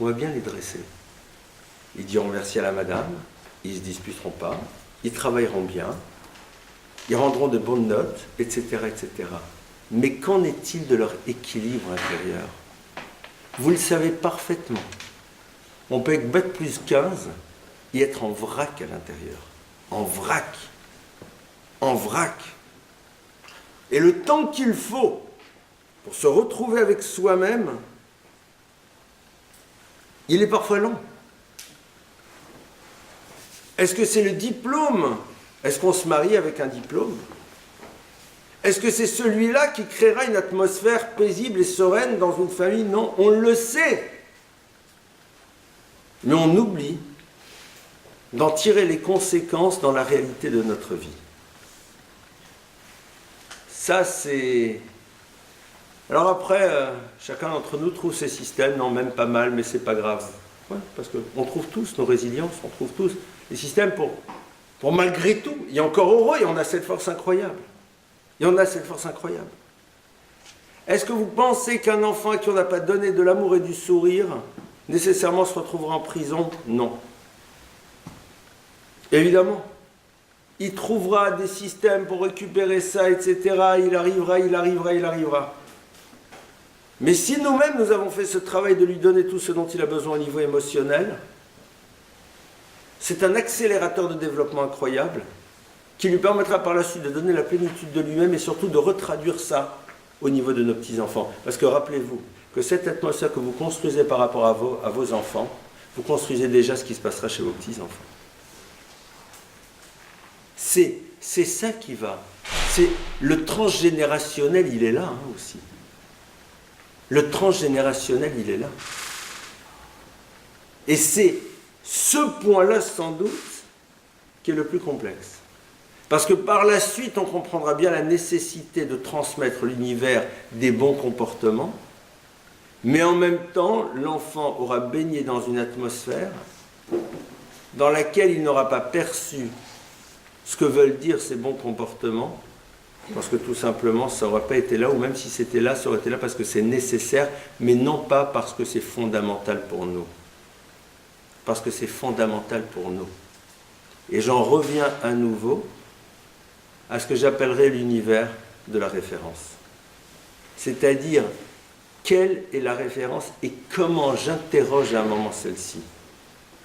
On va bien les dresser. Ils diront merci à la madame, ils ne se disputeront pas, ils travailleront bien, ils rendront de bonnes notes, etc., etc. Mais qu'en est-il de leur équilibre intérieur? Vous le savez parfaitement. On peut être bac plus 15 et être en vrac à l'intérieur. En vrac. En vrac. Et le temps qu'il faut pour se retrouver avec soi-même, il est parfois long. Est-ce que c'est le diplôme? Est-ce qu'on se marie avec un diplôme? Est-ce que c'est celui-là qui créera une atmosphère paisible et sereine dans une famille? Non, on le sait. Mais on oublie d'en tirer les conséquences dans la réalité de notre vie. Ça, c'est... Alors après, chacun d'entre nous trouve ses systèmes, non, même pas mal, mais c'est pas grave. Ouais, parce qu'on trouve tous nos résiliences, on trouve tous les systèmes pour malgré tout. Il y a encore heureux et on a cette force incroyable. Et on a cette force incroyable. Est-ce que vous pensez qu'un enfant à qui on n'a pas donné de l'amour et du sourire, nécessairement se retrouvera en prison? Non. Évidemment. Il trouvera des systèmes pour récupérer ça, etc. Il arrivera. Mais si nous-mêmes, nous avons fait ce travail de lui donner tout ce dont il a besoin au niveau émotionnel, c'est un accélérateur de développement incroyable qui lui permettra par la suite de donner la plénitude de lui-même et surtout de retraduire ça au niveau de nos petits-enfants. Parce que rappelez-vous que cette atmosphère que vous construisez par rapport à vos enfants, vous construisez déjà ce qui se passera chez vos petits-enfants. C'est ça qui va. C'est le transgénérationnel, il est là aussi. Le transgénérationnel, il est là. Et c'est ce point-là, sans doute, qui est le plus complexe. Parce que par la suite, on comprendra bien la nécessité de transmettre l'univers des bons comportements, mais en même temps, l'enfant aura baigné dans une atmosphère dans laquelle il n'aura pas perçu ce que veulent dire ces bons comportements, parce que tout simplement, ça n'aurait pas été là, ou même si c'était là, ça aurait été là parce que c'est nécessaire, mais non pas parce que c'est fondamental pour nous. Parce que c'est fondamental pour nous. Et j'en reviens à nouveau à ce que j'appellerais l'univers de la référence. C'est-à-dire, quelle est la référence et comment j'interroge à un moment celle-ci.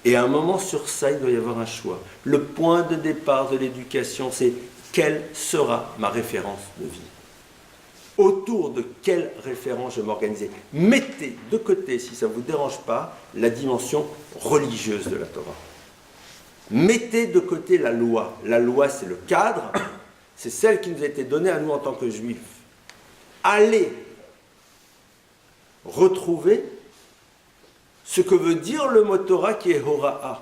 Et à un moment sur ça, il doit y avoir un choix. Le point de départ de l'éducation, c'est quelle sera ma référence de vie? Autour de quelle référence je vais m'organiser? Mettez de côté, si ça ne vous dérange pas, la dimension religieuse de la Torah. Mettez de côté la loi. La loi, c'est le cadre, c'est celle qui nous a été donnée à nous en tant que juifs. Allez retrouver ce que veut dire le mot Torah qui est Hora'a.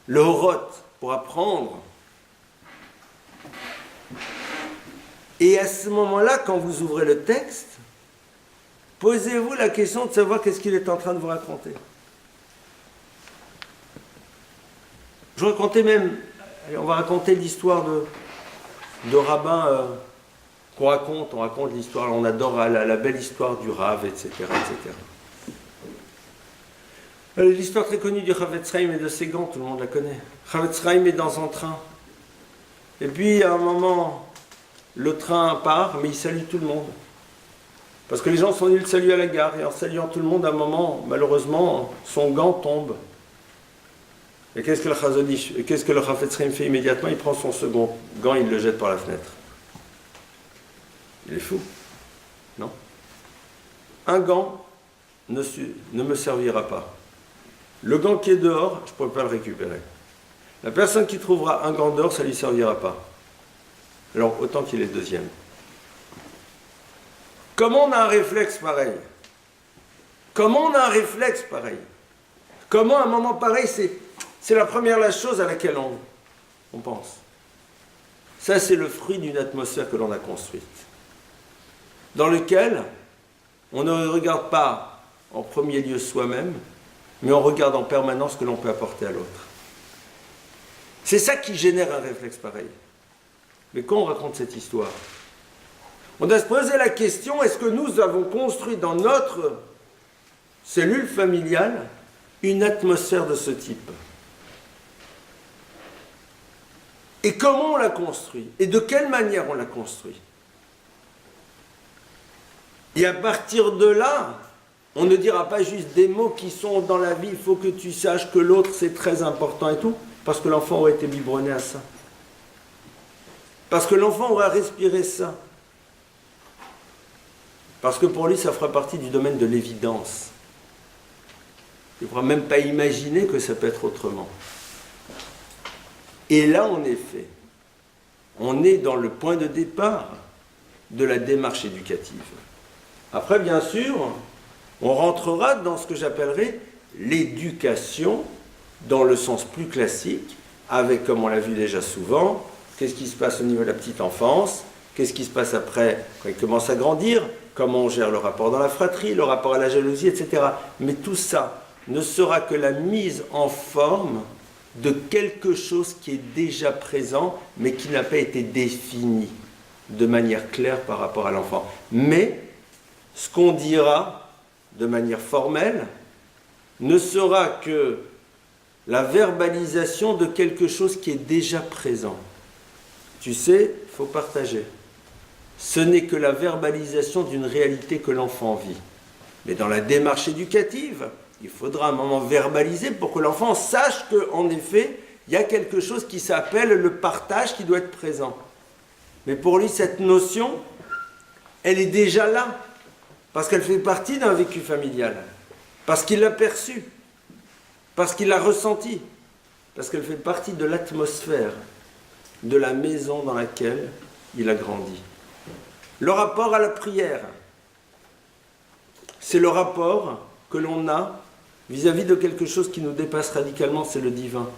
Le Horot, pour apprendre. Et à ce moment-là, quand vous ouvrez le texte, posez-vous la question de savoir qu'est-ce qu'il est en train de vous raconter. Je racontais même, on va raconter l'histoire de rabbin qu'on raconte, on raconte l'histoire, on adore la belle histoire du Rav, etc. etc. L'histoire très connue du Chavetz Chaim et de ses gants, tout le monde la connaît. Chavetz Chaim est dans un train. Et puis, à un moment, le train part, mais il salue tout le monde. Parce que les gens sont venus le saluer à la gare. Et en saluant tout le monde, à un moment, malheureusement, son gant tombe. Et qu'est-ce que le Chavetz Chaim fait immédiatement? Il prend son second gant, il le jette par la fenêtre. Il est fou, non? Un gant ne me servira pas. Le gant qui est dehors, je ne pourrai pas le récupérer. La personne qui trouvera un gant dehors, ça ne lui servira pas. Alors, autant qu'il est deuxième. Comment on a un réflexe pareil? Comment on a un réflexe pareil? Comment un moment pareil, c'est la première chose à laquelle on pense. Ça, c'est le fruit d'une atmosphère que l'on a construite. Dans lequel on ne regarde pas en premier lieu soi-même, mais on regarde en permanence ce que l'on peut apporter à l'autre. C'est ça qui génère un réflexe pareil. Mais quand on raconte cette histoire, on doit se poser la question, est-ce que nous avons construit dans notre cellule familiale une atmosphère de ce type? Et comment on l'a construit? Et de quelle manière on l'a construit? Et à partir de là, on ne dira pas juste des mots qui sont dans la vie, il faut que tu saches que l'autre c'est très important et tout, parce que l'enfant aurait été biberonné à ça. Parce que l'enfant aurait respiré ça. Parce que pour lui, ça fera partie du domaine de l'évidence. Il ne pourra même pas imaginer que ça peut être autrement. Et là, en effet, on est dans le point de départ de la démarche éducative. Après, bien sûr, on rentrera dans ce que j'appellerais l'éducation dans le sens plus classique, avec, comme on l'a vu déjà souvent, qu'est-ce qui se passe au niveau de la petite enfance? Qu'est-ce qui se passe après quand il commence à grandir? Comment on gère le rapport dans la fratrie, le rapport à la jalousie, etc. Mais tout ça ne sera que la mise en forme de quelque chose qui est déjà présent, mais qui n'a pas été défini de manière claire par rapport à l'enfant. Mais ce qu'on dira de manière formelle ne sera que la verbalisation de quelque chose qui est déjà présent. Tu sais, il faut partager. Ce n'est que la verbalisation d'une réalité que l'enfant vit. Mais dans la démarche éducative, il faudra un moment verbaliser pour que l'enfant sache qu'en effet, il y a quelque chose qui s'appelle le partage qui doit être présent. Mais pour lui, cette notion, elle est déjà là, parce qu'elle fait partie d'un vécu familial, parce qu'il l'a perçue, parce qu'il l'a ressentie, parce qu'elle fait partie de l'atmosphère de la maison dans laquelle il a grandi. Le rapport à la prière, c'est le rapport que l'on a vis-à-vis de quelque chose qui nous dépasse radicalement, c'est le divin.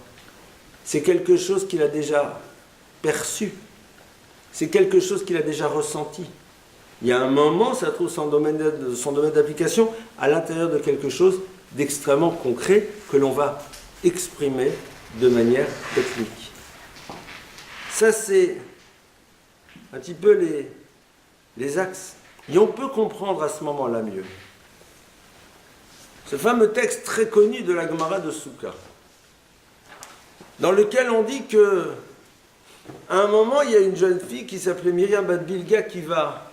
C'est quelque chose qu'il a déjà perçu. C'est quelque chose qu'il a déjà ressenti. Il y a un moment, ça trouve son domaine d'application à l'intérieur de quelque chose d'extrêmement concret que l'on va exprimer de manière technique. Ça, c'est un petit peu les axes. Et on peut comprendre à ce moment-là mieux. Ce fameux texte très connu de la Gemara de Souka, dans lequel on dit que à un moment, il y a une jeune fille qui s'appelait Myriam Bat Bilga qui va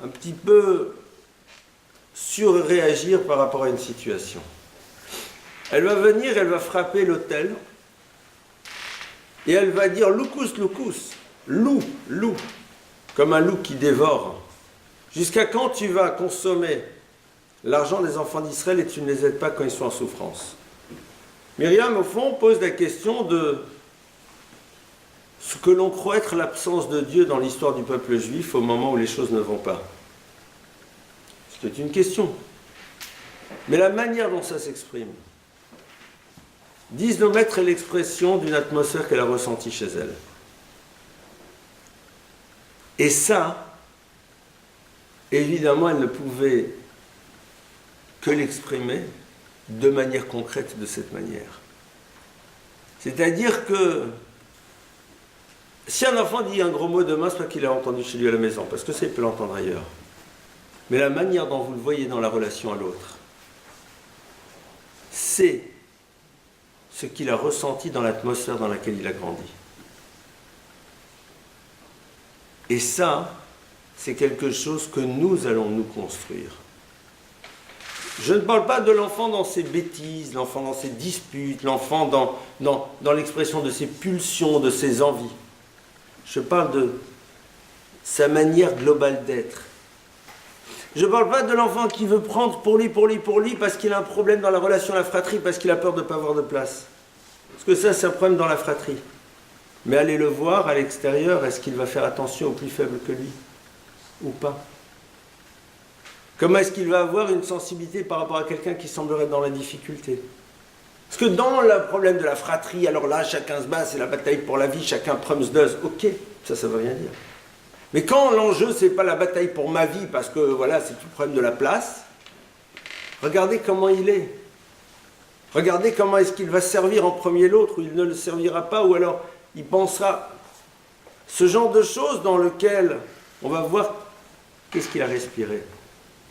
un petit peu surréagir par rapport à une situation. Elle va venir, elle va frapper l'autel et elle va dire Loukus, Loukus, loup, loup, comme un loup qui dévore. Jusqu'à quand tu vas consommer l'argent des enfants d'Israël et tu ne les aides pas quand ils sont en souffrance? Myriam, au fond, pose la question de ce que l'on croit être l'absence de Dieu dans l'histoire du peuple juif au moment où les choses ne vont pas. C'est une question. Mais la manière dont ça s'exprime, disent nos maîtres, est l'expression d'une atmosphère qu'elle a ressentie chez elle. Et ça, évidemment, elle ne pouvait que l'exprimer de manière concrète de cette manière. C'est-à-dire que si un enfant dit un gros mot demain, c'est pas qu'il l'a entendu chez lui à la maison, parce que ça, il peut l'entendre ailleurs. Mais la manière dont vous le voyez dans la relation à l'autre, c'est ce qu'il a ressenti dans l'atmosphère dans laquelle il a grandi. Et ça, c'est quelque chose que nous allons nous construire. Je ne parle pas de l'enfant dans ses bêtises, l'enfant dans ses disputes, l'enfant dans l'expression de ses pulsions, de ses envies. Je parle de sa manière globale d'être. Je ne parle pas de l'enfant qui veut prendre pour lui, parce qu'il a un problème dans la relation à la fratrie, parce qu'il a peur de ne pas avoir de place. Parce que ça, c'est un problème dans la fratrie. Mais allez le voir à l'extérieur, est-ce qu'il va faire attention aux plus faibles que lui? Ou pas? Comment est-ce qu'il va avoir une sensibilité par rapport à quelqu'un qui semblerait être dans la difficulté? Parce que dans le problème de la fratrie, alors là, chacun se bat, c'est la bataille pour la vie, chacun prumsdeuse. Ok, ça veut rien dire. Mais quand l'enjeu, c'est pas la bataille pour ma vie, parce que voilà, c'est tout le problème de la place, regardez comment il est. Regardez comment est-ce qu'il va servir en premier l'autre, ou il ne le servira pas, ou alors il pensera. Ce genre de choses dans lequel on va voir qu'est-ce qu'il a respiré.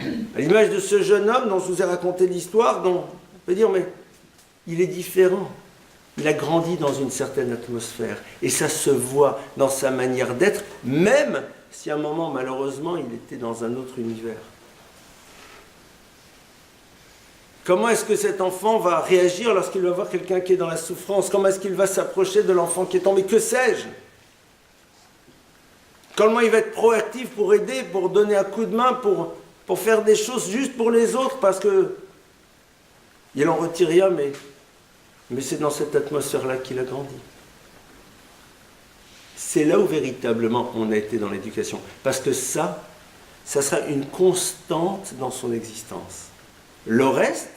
À l'image de ce jeune homme dont je vous ai raconté l'histoire, dont on peut dire, mais il est différent. Il a grandi dans une certaine atmosphère. Et ça se voit dans sa manière d'être, même si à un moment, malheureusement, il était dans un autre univers. Comment est-ce que cet enfant va réagir lorsqu'il va voir quelqu'un qui est dans la souffrance? Comment est-ce qu'il va s'approcher de l'enfant qui est tombé? Que sais-je? Comment il va être proactif pour aider, pour donner un coup de main, pour faire des choses juste pour les autres, parce que il en retire rien, mais c'est dans cette atmosphère-là qu'il a grandi. C'est là où véritablement on a été dans l'éducation. Parce que ça sera une constante dans son existence. Le reste,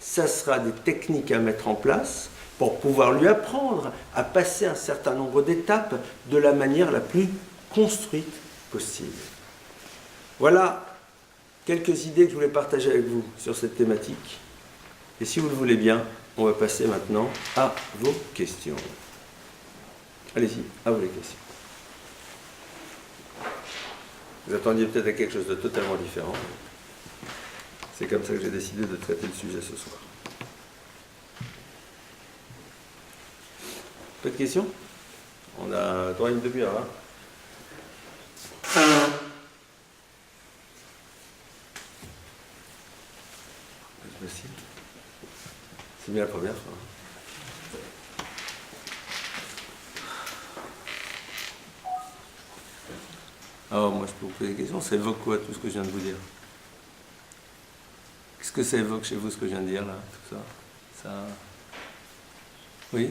ça sera des techniques à mettre en place pour pouvoir lui apprendre à passer un certain nombre d'étapes de la manière la plus construite possible. Voilà quelques idées que je voulais partager avec vous sur cette thématique. Et si vous le voulez bien, on va passer maintenant à vos questions. Allez-y, à vous les questions. Vous attendiez peut-être à quelque chose de totalement différent. C'est comme ça que j'ai décidé de traiter le sujet ce soir. Pas de questions? On a droit à une demi-heure, hein? C'est bien la première fois. Alors, moi, je peux vous poser des questions. Ça évoque quoi, tout ce que je viens de vous dire? Qu'est-ce que ça évoque chez vous, ce que je viens de dire, là, tout ça? Oui?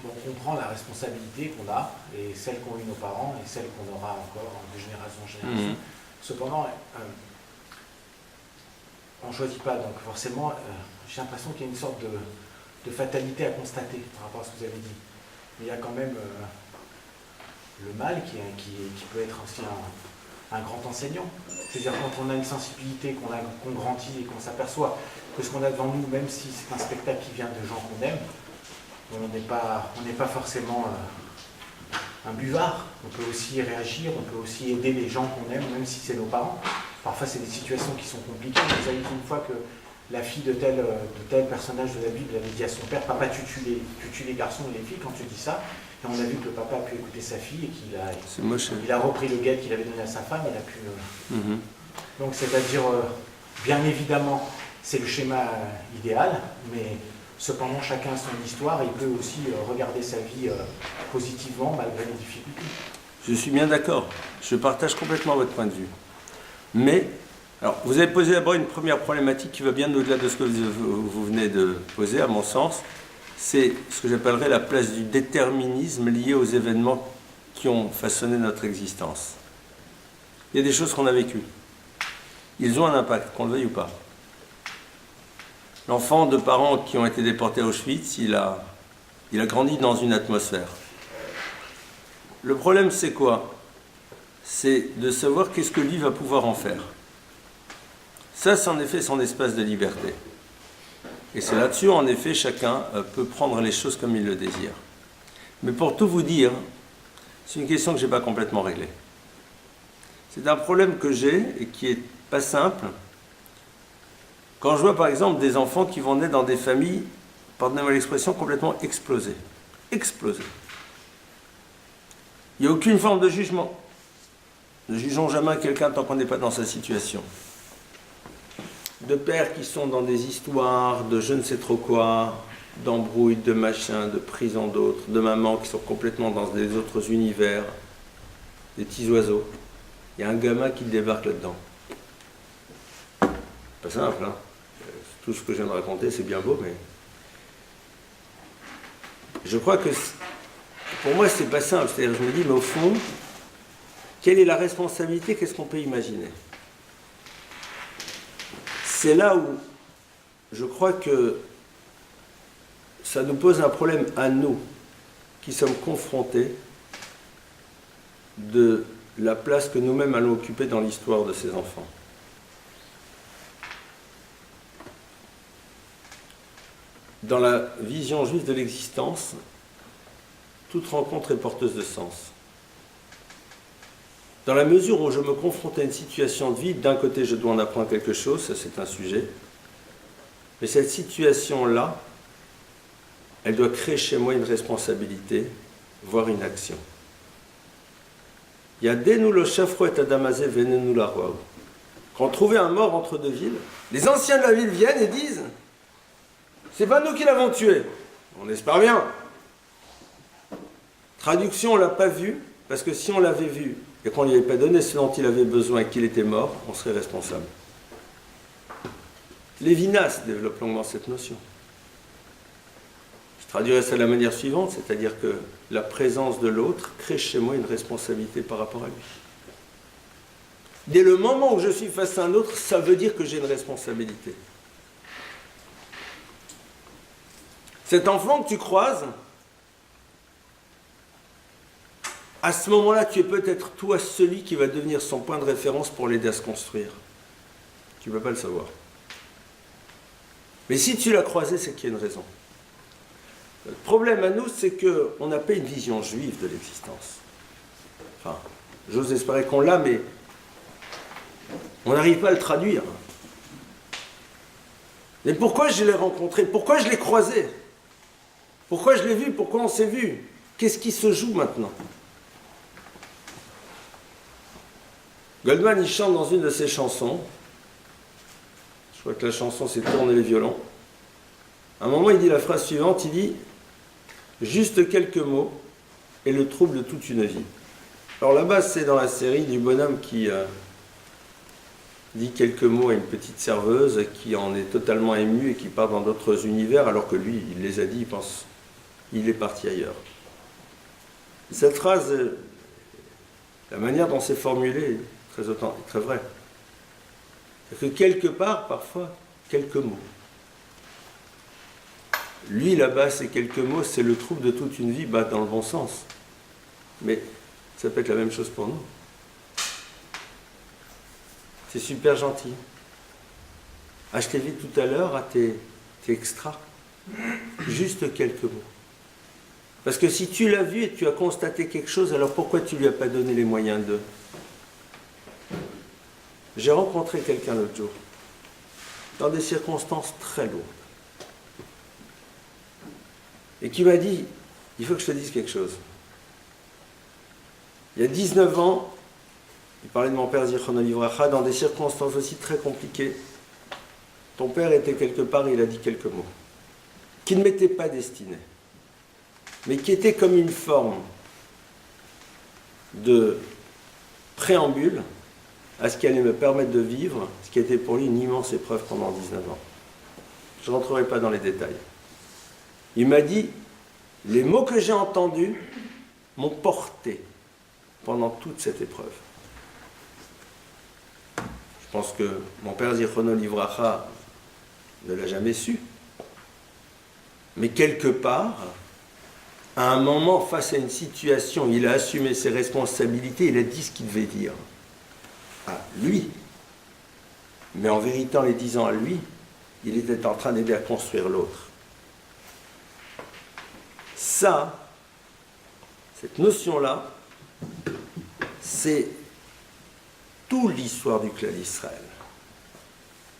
Bon, on comprend la responsabilité qu'on a, et celle qu'ont eu nos parents, et celle qu'on aura encore de génération en génération. Cependant, on ne choisit pas, donc forcément, j'ai l'impression qu'il y a une sorte de fatalité à constater par rapport à ce que vous avez dit. Mais il y a quand même le mal qui peut être aussi un grand enseignant. C'est-à-dire quand on a une sensibilité, qu'on grandit et qu'on s'aperçoit que ce qu'on a devant nous, même si c'est un spectacle qui vient de gens qu'on aime, on n'est pas forcément un buvard. On peut aussi réagir, on peut aussi aider les gens qu'on aime, même si c'est nos parents. Parfois, c'est des situations qui sont compliquées. Vous avez dit une fois que la fille de tel personnage de la Bible avait dit à son père, papa, tu tues les garçons et les filles quand tu dis ça. Et on a vu que le papa a pu écouter sa fille et qu'il a repris le guet qu'il avait donné à sa femme. Il a pu. Donc, c'est-à-dire, bien évidemment, c'est le schéma idéal, mais cependant, chacun a son histoire et il peut aussi regarder sa vie positivement malgré les difficultés. Je suis bien d'accord. Je partage complètement votre point de vue. Mais, alors, vous avez posé d'abord une première problématique qui va bien au-delà de ce que vous venez de poser, à mon sens. C'est ce que j'appellerais la place du déterminisme lié aux événements qui ont façonné notre existence. Il y a des choses qu'on a vécues. Ils ont un impact, qu'on le veuille ou pas. L'enfant de parents qui ont été déportés à Auschwitz, il a grandi dans une atmosphère. Le problème, c'est quoi? C'est de savoir qu'est-ce que lui va pouvoir en faire. Ça, c'est en effet son espace de liberté. Et c'est là-dessus, en effet, chacun peut prendre les choses comme il le désire. Mais pour tout vous dire, c'est une question que je n'ai pas complètement réglée. C'est un problème que j'ai et qui n'est pas simple. Quand je vois par exemple des enfants qui vont naître dans des familles, pardonnez-moi l'expression, complètement explosées. Explosées. Il n'y a aucune forme de jugement. Ne jugeons jamais quelqu'un tant qu'on n'est pas dans sa situation. De pères qui sont dans des histoires de je ne sais trop quoi, d'embrouilles, de machins, de prison d'autres, de mamans qui sont complètement dans des autres univers, des petits oiseaux. Il y a un gamin qui débarque là-dedans. Pas simple, hein? Tout ce que je viens de raconter, c'est bien beau, mais je crois que pour moi, c'est pas simple. C'est-à-dire, je me dis, mais au fond, quelle est la responsabilité? Qu'est-ce qu'on peut imaginer? C'est là où je crois que ça nous pose un problème à nous, qui sommes confrontés de la place que nous-mêmes allons occuper dans l'histoire de ces enfants. Dans la vision juive de l'existence, toute rencontre est porteuse de sens. Dans la mesure où je me confronte à une situation de vie, d'un côté je dois en apprendre quelque chose, ça c'est un sujet, mais cette situation-là, elle doit créer chez moi une responsabilité, voire une action. Yadenu lo shafro et adamazé venenu la roi. Quand on trouvait un mort entre deux villes, les anciens de la ville viennent et disent « C'est pas nous qui l'avons tué ». On espère bien. Traduction, on ne l'a pas vu, parce que si on l'avait vu et qu'on ne lui avait pas donné ce dont il avait besoin et qu'il était mort, on serait responsable. Lévinas développe longuement cette notion. Je traduirais ça de la manière suivante, c'est-à-dire que la présence de l'autre crée chez moi une responsabilité par rapport à lui. Dès le moment où je suis face à un autre, ça veut dire que j'ai une responsabilité. Cet enfant que tu croises, à ce moment-là, tu es peut-être toi celui qui va devenir son point de référence pour l'aider à se construire. Tu ne peux pas le savoir. Mais si tu l'as croisé, c'est qu'il y a une raison. Le problème à nous, c'est qu'on n'a pas une vision juive de l'existence. Enfin, j'ose espérer qu'on l'a, mais on n'arrive pas à le traduire. Mais pourquoi je l'ai rencontré? Pourquoi je l'ai croisé? Pourquoi je l'ai vu? Pourquoi on s'est vu? Qu'est-ce qui se joue maintenant? Goldman, il chante dans une de ses chansons. Je crois que la chanson, c'est Tourner les violons. À un moment, il dit la phrase suivante, il dit « Juste quelques mots et le trouble de toute une vie ». Alors là-bas, c'est dans la série du bonhomme qui dit quelques mots à une petite serveuse qui en est totalement ému et qui part dans d'autres univers, alors que lui, il les a dit, il pense, il est parti ailleurs. Cette phrase, la manière dont c'est formulé est très authentique, très vraie. C'est que quelque part, parfois, quelques mots. Lui, là-bas, ces quelques mots, c'est le trouble de toute une vie, dans le bon sens. Mais ça peut être la même chose pour nous. C'est super gentil. Ah, je t'ai vu tout à l'heure à tes extras. Juste quelques mots. Parce que si tu l'as vu et tu as constaté quelque chose, alors pourquoi tu ne lui as pas donné les moyens de... J'ai rencontré quelqu'un l'autre jour, dans des circonstances très lourdes, et qui m'a dit, il faut que je te dise quelque chose. Il y a 19 ans, il parlait de mon père Zichrono Livracha, dans des circonstances aussi très compliquées. Ton père était quelque part et il a dit quelques mots, qui ne m'étaient pas destinés, mais qui étaient comme une forme de préambule à ce qui allait me permettre de vivre, ce qui était pour lui une immense épreuve pendant 19 ans. Je ne rentrerai pas dans les détails. Il m'a dit, les mots que j'ai entendus m'ont porté pendant toute cette épreuve. Je pense que mon père Zichrono Livracha ne l'a jamais su. Mais quelque part, à un moment, face à une situation, il a assumé ses responsabilités, il a dit ce qu'il devait dire. À lui. Mais en vérité, en les disant à lui, il était en train d'aider à construire l'autre. Ça, cette notion-là, c'est toute l'histoire du clan Israël.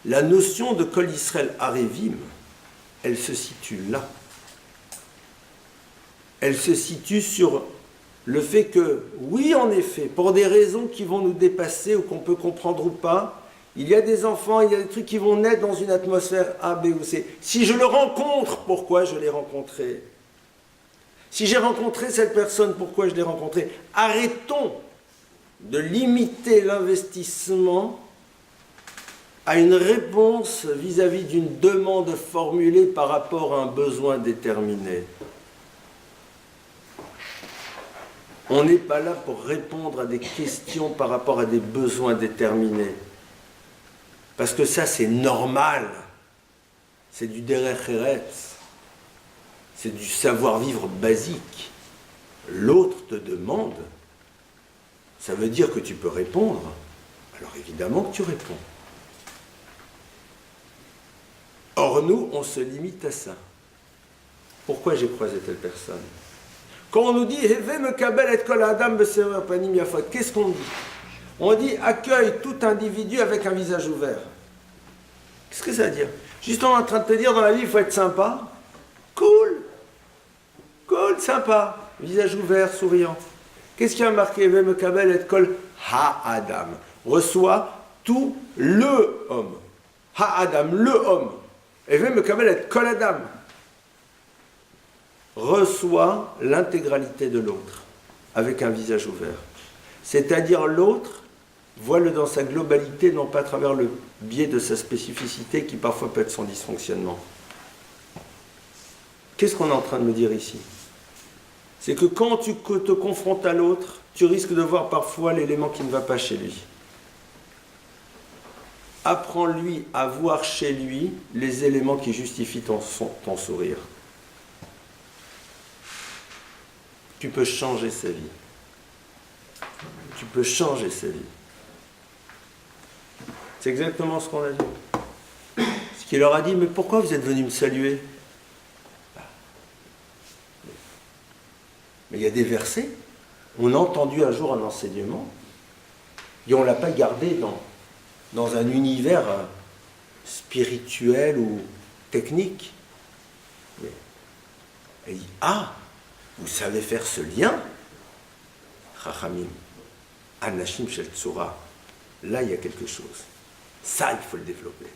La notion de Kol Israël Arevim, elle se situe là. Elle se situe sur le fait que, oui, en effet, pour des raisons qui vont nous dépasser ou qu'on peut comprendre ou pas, il y a des enfants, il y a des trucs qui vont naître dans une atmosphère A, B ou C. Si je le rencontre, pourquoi je l'ai rencontré? Si j'ai rencontré cette personne, pourquoi je l'ai rencontré? Arrêtons de limiter l'investissement à une réponse vis-à-vis d'une demande formulée par rapport à un besoin déterminé. On n'est pas là pour répondre à des questions par rapport à des besoins déterminés. Parce que ça, c'est normal. C'est du derech eretz. C'est du savoir-vivre basique. L'autre te demande, ça veut dire que tu peux répondre. Alors évidemment que tu réponds. Or nous, on se limite à ça. Pourquoi j'ai croisé telle personne? Quand on nous dit qu'est-ce qu'on dit? On dit accueille tout individu avec un visage ouvert. Qu'est-ce que ça veut dire? Juste en train de te dire dans la vie, il faut être sympa. Cool, sympa. Visage ouvert, souriant. Qu'est-ce qui a marqué Ha-Adam. Reçoit tout le homme. Ha-Adam, le homme. Kol Adam. Reçoit l'intégralité de l'autre avec un visage ouvert. C'est-à-dire l'autre, voit-le dans sa globalité, non pas à travers le biais de sa spécificité qui parfois peut être son dysfonctionnement. Qu'est-ce qu'on est en train de me dire ici? C'est que quand tu te confrontes à l'autre, tu risques de voir parfois l'élément qui ne va pas chez lui. Apprends-lui à voir chez lui les éléments qui justifient ton sourire. Tu peux changer sa vie. tu peux changer sa vie. C'est exactement ce qu'on a dit. Ce qu'il leur a dit, mais pourquoi vous êtes venus me saluer? Mais il y a des versets, on a entendu un jour un enseignement, et on ne l'a pas gardé dans un univers spirituel ou technique. Elle dit, ah, vous savez faire ce lien? Chachamim, Anashim Shel Tzura, là il y a quelque chose. Ça, il faut le développer.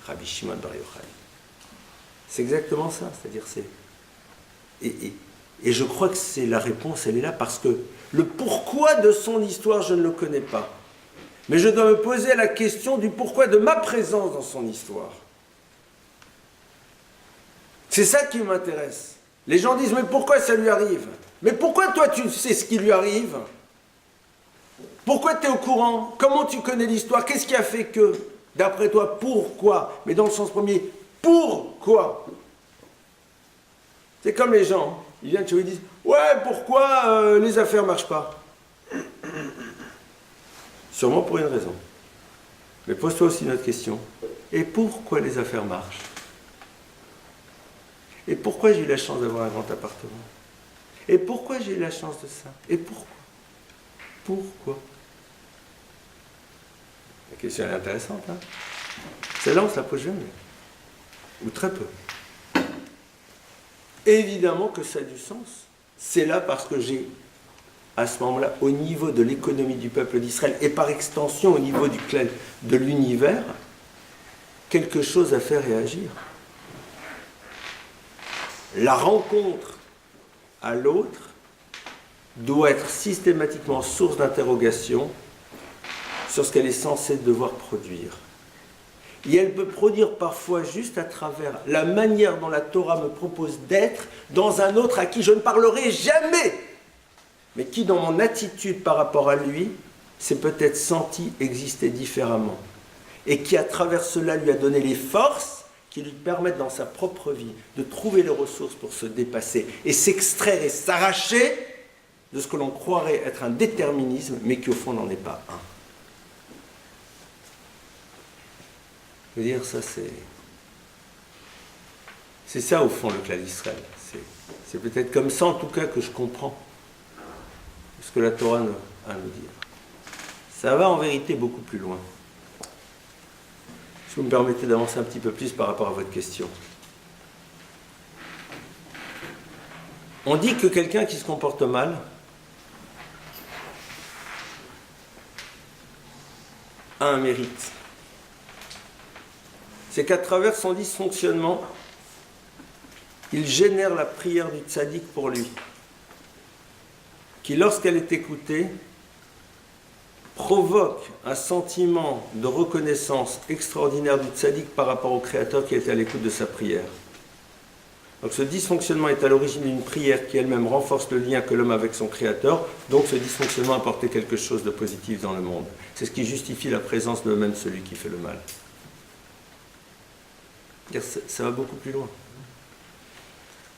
Rabbi Shimon Bar Yochai. C'est exactement ça, c'est-à-dire c'est... Et je crois que c'est la réponse, elle est là, parce que le pourquoi de son histoire, je ne le connais pas. Mais je dois me poser la question du pourquoi de ma présence dans son histoire. C'est ça qui m'intéresse. Les gens disent, mais pourquoi ça lui arrive? Mais pourquoi toi tu sais ce qui lui arrive? Pourquoi tu es au courant? Comment tu connais l'histoire? Qu'est-ce qui a fait que? D'après toi, pourquoi? Mais dans le sens premier, pourquoi? C'est comme les gens, ils viennent chez vous et disent, ouais, pourquoi les affaires ne marchent pas? Sûrement pour une raison. Mais pose-toi aussi une autre question. Et pourquoi les affaires marchent? Et pourquoi j'ai eu la chance d'avoir un grand appartement? Et pourquoi j'ai eu la chance de ça? Et pourquoi? Pourquoi? La question est intéressante, hein? Celle-là, on ne se la pose jamais. Ou très peu. Évidemment que ça a du sens. C'est là parce que j'ai, à ce moment-là, au niveau de l'économie du peuple d'Israël, et par extension au niveau de l'univers, quelque chose à faire réagir. La rencontre à l'autre doit être systématiquement source d'interrogation sur ce qu'elle est censée devoir produire. Et elle peut produire parfois juste à travers la manière dont la Torah me propose d'être dans un autre à qui je ne parlerai jamais, mais qui, dans mon attitude par rapport à lui, s'est peut-être senti exister différemment. Et qui, à travers cela, lui a donné les forces qui lui permettent dans sa propre vie de trouver les ressources pour se dépasser et s'extraire et s'arracher de ce que l'on croirait être un déterminisme, mais qui au fond n'en est pas un. Je veux dire, ça c'est ça au fond le clan d'Israël. C'est peut-être comme ça en tout cas que je comprends ce que la Torah a à nous dire. Ça va en vérité beaucoup plus loin. Si vous me permettez d'avancer un petit peu plus par rapport à votre question. On dit que quelqu'un qui se comporte mal a un mérite. C'est qu'à travers son dysfonctionnement, il génère la prière du tzaddik pour lui, qui lorsqu'elle est écoutée, provoque un sentiment de reconnaissance extraordinaire du tzaddik par rapport au Créateur qui est à l'écoute de sa prière. Donc ce dysfonctionnement est à l'origine d'une prière qui elle-même renforce le lien que l'homme a avec son Créateur, donc ce dysfonctionnement a apporté quelque chose de positif dans le monde. C'est ce qui justifie la présence de même celui qui fait le mal. Ça va beaucoup plus loin.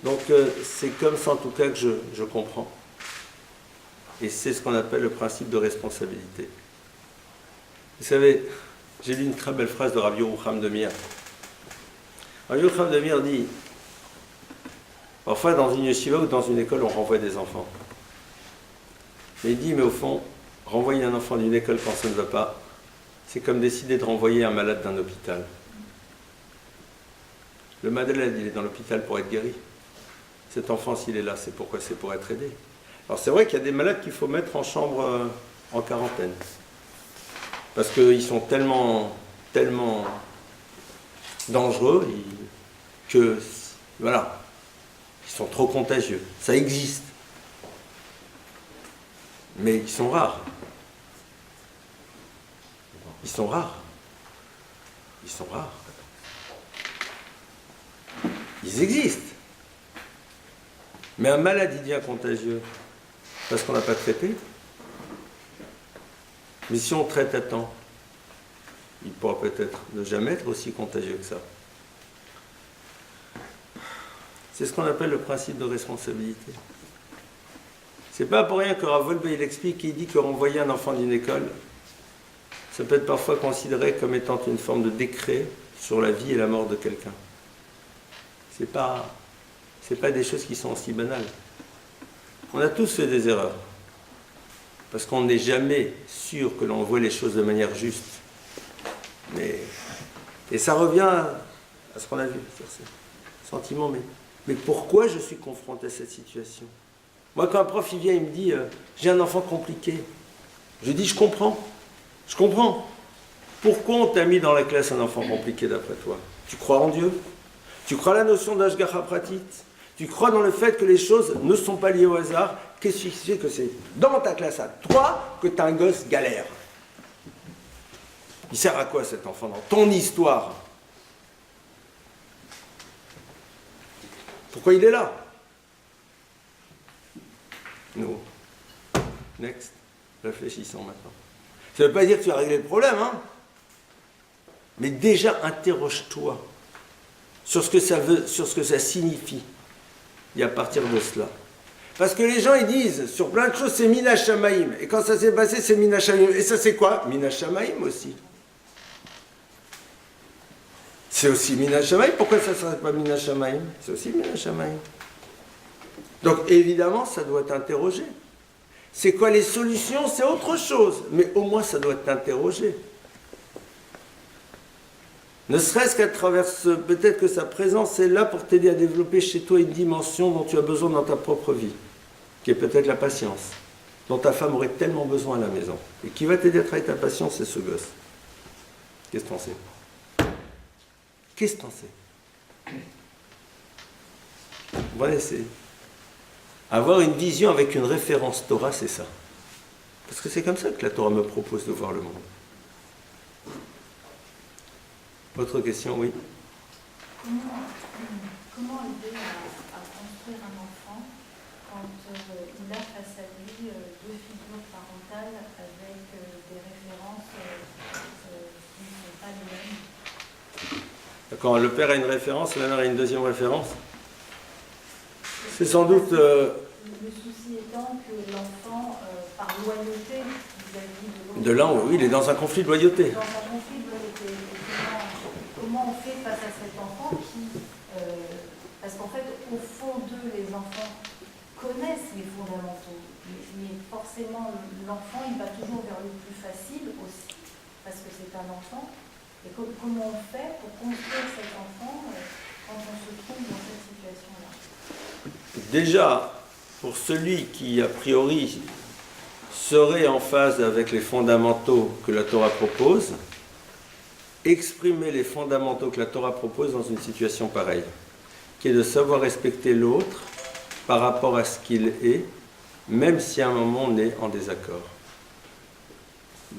Donc c'est comme ça en tout cas que je comprends. Et c'est ce qu'on appelle le principe de responsabilité. Vous savez, j'ai lu une très belle phrase de Rabbi Yerucham de Mir. Rabbi Yerucham de Mir dit, parfois dans une yeshiva ou dans une école on renvoie des enfants. Mais il dit, mais au fond, renvoyer un enfant d'une école quand ça ne va pas, c'est comme décider de renvoyer un malade d'un hôpital. Le malade, il est dans l'hôpital pour être guéri. Cet enfant, s'il est là, c'est pourquoi? C'est pour être aidé. Alors c'est vrai qu'il y a des malades qu'il faut mettre en chambre en quarantaine. Parce qu'ils sont tellement dangereux que, voilà, ils sont trop contagieux. Ça existe. Mais ils sont rares. Ils sont rares. Ils sont rares. Ils existent. Mais un malade, il devient contagieux parce qu'on n'a pas traité. Mais si on traite à temps, il pourra peut-être ne jamais être aussi contagieux que ça. C'est ce qu'on appelle le principe de responsabilité. C'est pas pour rien que Rav Wolbe, il explique, il dit que renvoyer un enfant d'une école, ça peut être parfois considéré comme étant une forme de décret sur la vie et la mort de quelqu'un. C'est pas des choses qui sont aussi banales. On a tous fait des erreurs. Parce qu'on n'est jamais sûr que l'on voit les choses de manière juste. Et ça revient à ce qu'on a vu, sur ce sentiment. Mais pourquoi je suis confronté à cette situation? Moi, quand un prof il vient, il me dit j'ai un enfant compliqué. Je dis je comprends. Pourquoi on t'a mis dans la classe un enfant compliqué d'après toi? Tu crois en Dieu? Tu crois à la notion d'Ashgacha Pratit? Tu crois dans le fait que les choses ne sont pas liées au hasard? Qu'est-ce qui fait que c'est dans ta classe à toi que tu as un gosse galère? Il sert à quoi cet enfant dans ton histoire? Pourquoi il est là? Nous. Next. Réfléchissons maintenant. Ça ne veut pas dire que tu as réglé le problème, hein? Mais déjà interroge-toi sur ce que ça veut, sur ce que ça signifie. Et à partir de cela. Parce que les gens ils disent sur plein de choses c'est Mina Shamaim. Et quand ça s'est passé c'est Mina Shamaim. Et ça c'est quoi? Mina Shamaim aussi. C'est aussi Mina Shamaim. Pourquoi ça ne serait pas Mina Shamaim? C'est aussi Mina Shamaim. Donc évidemment ça doit t'interroger. C'est quoi les solutions? C'est autre chose. Mais au moins ça doit t'interroger. Ne serait-ce qu'à travers peut-être que sa présence est là pour t'aider à développer chez toi une dimension dont tu as besoin dans ta propre vie, qui est peut-être la patience, dont ta femme aurait tellement besoin à la maison. Et qui va t'aider à travailler ta patience, c'est ce gosse. Qu'est-ce que t'en sais? Qu'est-ce que t'en sais? On va essayer. Avoir une vision avec une référence Torah, c'est ça. Parce que c'est comme ça que la Torah me propose de voir le monde. Autre question, oui. Comment aider à construire un enfant quand il a face à lui deux figures parentales avec des références qui ne sont pas les mêmes? Quand le père a une référence, la mère a une deuxième référence. C'est sans doute... Le souci étant que l'enfant, par loyauté vis-à-vis de l'un, oui, il est dans un conflit de loyauté. Dans un conflit de loyauté. Comment on fait face à cet enfant qui... parce qu'en fait, au fond d'eux, les enfants connaissent les fondamentaux. Mais forcément, l'enfant, il va toujours vers le plus facile aussi, parce que c'est un enfant. Et comment on fait pour construire cet enfant quand on se trouve dans cette situation-là? Déjà, pour celui qui, a priori, serait en phase avec les fondamentaux que la Torah propose, exprimer les fondamentaux que la Torah propose dans une situation pareille, qui est de savoir respecter l'autre par rapport à ce qu'il est, même si à un moment on est en désaccord.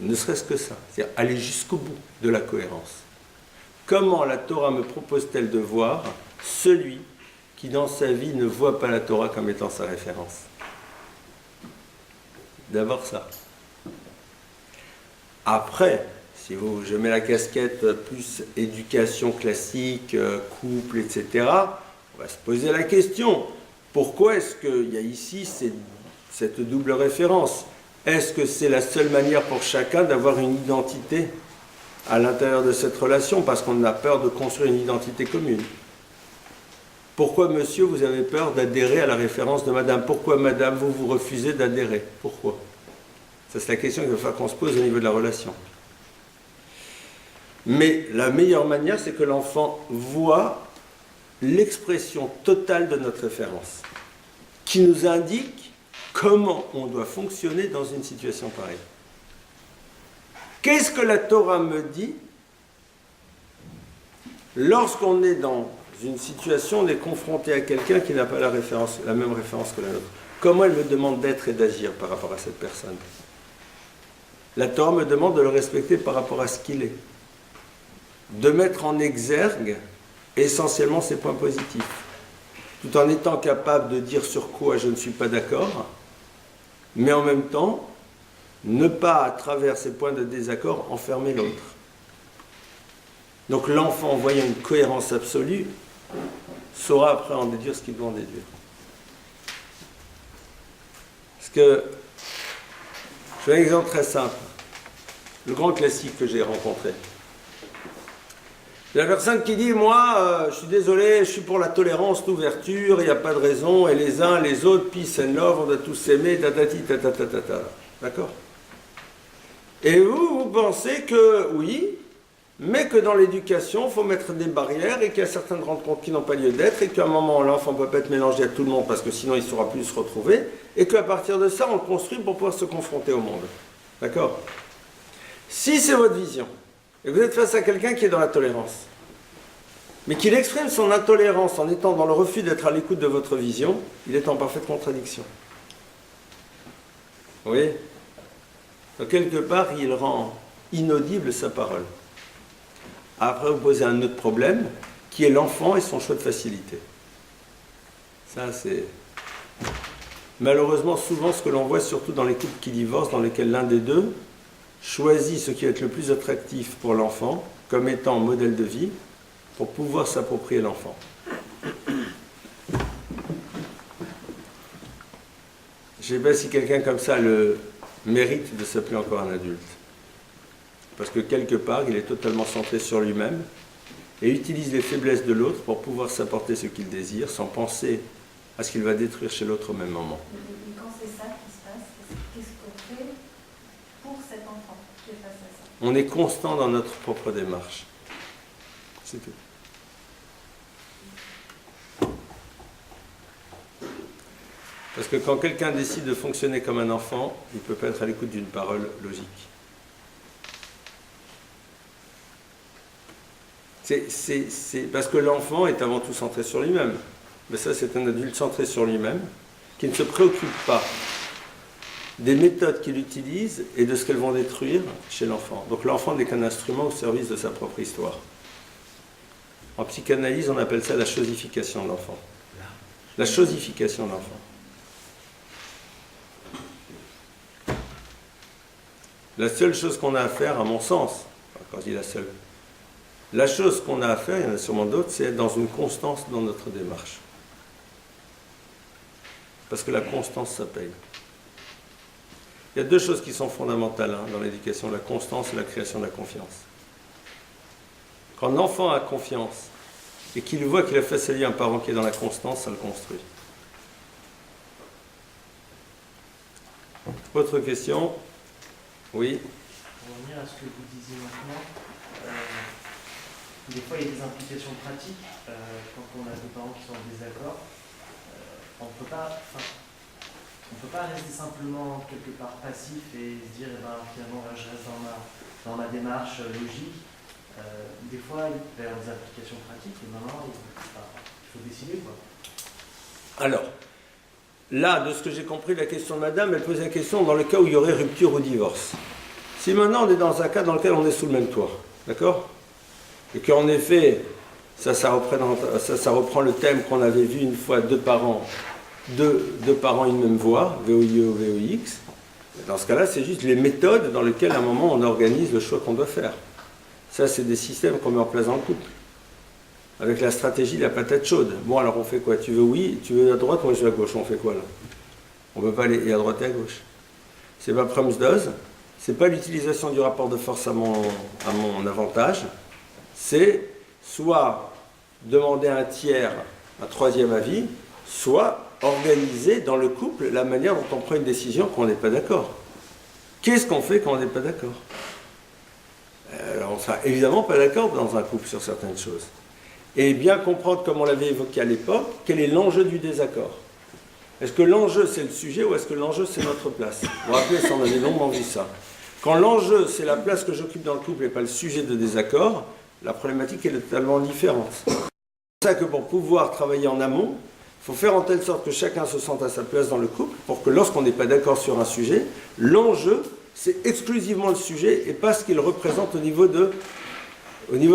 Ne serait-ce que ça, c'est-à-dire aller jusqu'au bout de la cohérence. Comment la Torah me propose-t-elle de voir celui qui dans sa vie ne voit pas la Torah comme étant sa référence? D'abord ça. Après, si je mets la casquette plus éducation classique, couple, etc., on va se poser la question, pourquoi est-ce qu'il y a ici cette double référence? Est-ce que c'est la seule manière pour chacun d'avoir une identité à l'intérieur de cette relation, parce qu'on a peur de construire une identité commune? Pourquoi, monsieur, vous avez peur d'adhérer à la référence de madame? Pourquoi, madame, vous refusez d'adhérer? Pourquoi? Ça, c'est la question qu'il va falloir qu'on se pose au niveau de la relation. Mais la meilleure manière, c'est que l'enfant voit l'expression totale de notre référence, qui nous indique comment on doit fonctionner dans une situation pareille. Qu'est-ce que la Torah me dit lorsqu'on est dans une situation, on est confronté à quelqu'un qui n'a pas la même référence que la nôtre? Comment elle me demande d'être et d'agir par rapport à cette personne? La Torah me demande de le respecter par rapport à ce qu'il est, de mettre en exergue essentiellement ses points positifs, tout en étant capable de dire sur quoi je ne suis pas d'accord, mais en même temps, ne pas, à travers ces points de désaccord, enfermer l'autre. Donc l'enfant, en voyant une cohérence absolue, saura après en déduire ce qu'il doit en déduire. Parce que, je fais un exemple très simple. Le grand classique que j'ai rencontré. La personne qui dit, moi, je suis désolé, je suis pour la tolérance, l'ouverture, il n'y a pas de raison, et les uns, les autres, peace and love, on doit tous s'aimer, tatati, tatatatata. D'accord? Et vous pensez que, oui, mais que dans l'éducation, il faut mettre des barrières, et qu'il y a certaines rencontres qui n'ont pas lieu d'être, et qu'à un moment, l'enfant ne peut pas être mélangé à tout le monde, parce que sinon il ne saura plus se retrouver, et qu'à partir de ça, on le construit pour pouvoir se confronter au monde. D'accord? Si c'est votre vision, et que vous êtes face à quelqu'un qui est dans la tolérance, mais qu'il exprime son intolérance en étant dans le refus d'être à l'écoute de votre vision, il est en parfaite contradiction. Vous voyez? Donc quelque part, il rend inaudible sa parole. Après, vous posez un autre problème, qui est l'enfant et son choix de facilité. Ça, c'est malheureusement souvent ce que l'on voit, surtout dans les couples qui divorcent, dans lesquels l'un des deux choisit ce qui va être le plus attractif pour l'enfant, comme étant modèle de vie, pour pouvoir s'approprier l'enfant. Je ne sais pas si quelqu'un comme ça le mérite de s'appeler encore un adulte. Parce que quelque part, il est totalement centré sur lui-même et utilise les faiblesses de l'autre pour pouvoir s'apporter ce qu'il désire sans penser à ce qu'il va détruire chez l'autre au même moment. Et quand c'est ça qui se passe, qu'est-ce qu'on fait pour cet enfant qui est face à ça? On est constant dans notre propre démarche. C'est tout. Parce que quand quelqu'un décide de fonctionner comme un enfant, il ne peut pas être à l'écoute d'une parole logique. C'est parce que l'enfant est avant tout centré sur lui-même. Mais ça, c'est un adulte centré sur lui-même, qui ne se préoccupe pas des méthodes qu'il utilise et de ce qu'elles vont détruire chez l'enfant. Donc l'enfant n'est qu'un instrument au service de sa propre histoire. En psychanalyse, on appelle ça la chosification de l'enfant. La chosification de l'enfant. La seule chose qu'on a à faire, à mon sens, quand je dis la chose qu'on a à faire, il y en a sûrement d'autres, c'est être dans une constance dans notre démarche. Parce que la constance, ça paye. Il y a deux choses qui sont fondamentales dans l'éducation, la constance et la création de la confiance. Quand l'enfant a confiance et qu'il voit qu'il a face à lui un parent qui est dans la constance, ça le construit. Autre question? Oui. Pour revenir à ce que vous disiez maintenant, des fois il y a des implications pratiques. Quand on a des parents qui sont en désaccord, on ne peut pas rester simplement quelque part passif et se dire finalement je reste dans ma démarche logique. Des fois il peut y avoir des implications pratiques et maintenant il faut décider quoi. Alors, là, de ce que j'ai compris, la question de madame, elle pose la question dans le cas où il y aurait rupture ou divorce. Si maintenant on est dans un cas dans lequel on est sous le même toit, d'accord? Et qu'en effet, ça reprend le thème qu'on avait vu une fois, deux parents, une même voix, VOIE ou VOIX. Dans ce cas-là, c'est juste les méthodes dans lesquelles à un moment on organise le choix qu'on doit faire. Ça, c'est des systèmes qu'on met en place dans le couple. Avec la stratégie de la patate chaude. Bon, alors on fait quoi? Tu veux oui, tu veux à droite, moi je veux à gauche. On fait quoi là? On ne peut pas aller à droite et à gauche. C'est pas Premsdose, c'est pas l'utilisation du rapport de force à mon avantage. C'est soit demander à un tiers, un troisième avis, soit organiser dans le couple la manière dont on prend une décision quand on n'est pas d'accord. Qu'est-ce qu'on fait quand on n'est pas d'accord? On ne sera évidemment pas d'accord dans un couple sur certaines choses. Et bien comprendre, comme on l'avait évoqué à l'époque, quel est l'enjeu du désaccord. Est-ce que l'enjeu c'est le sujet ou est-ce que l'enjeu c'est notre place? Vous vous rappelez, ça on avait longuement vu ça. Quand l'enjeu c'est la place que j'occupe dans le couple et pas le sujet de désaccord, la problématique est totalement différente. C'est pour ça que pour pouvoir travailler en amont, il faut faire en telle sorte que chacun se sente à sa place dans le couple pour que lorsqu'on n'est pas d'accord sur un sujet, l'enjeu c'est exclusivement le sujet et pas ce qu'il représente au niveau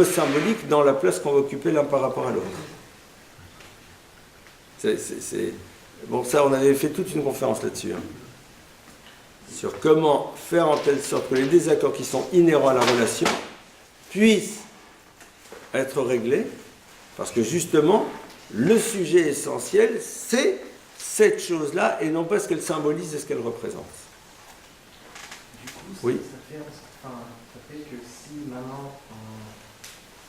symbolique dans la place qu'on va occuper l'un par rapport à l'autre. Bon, ça, on avait fait toute une conférence là-dessus. Sur comment faire en telle sorte que les désaccords qui sont inhérents à la relation puissent être réglés, parce que justement, le sujet essentiel, c'est cette chose-là et non pas ce qu'elle symbolise et ce qu'elle représente. Du coup, Oui. ça fait que si maintenant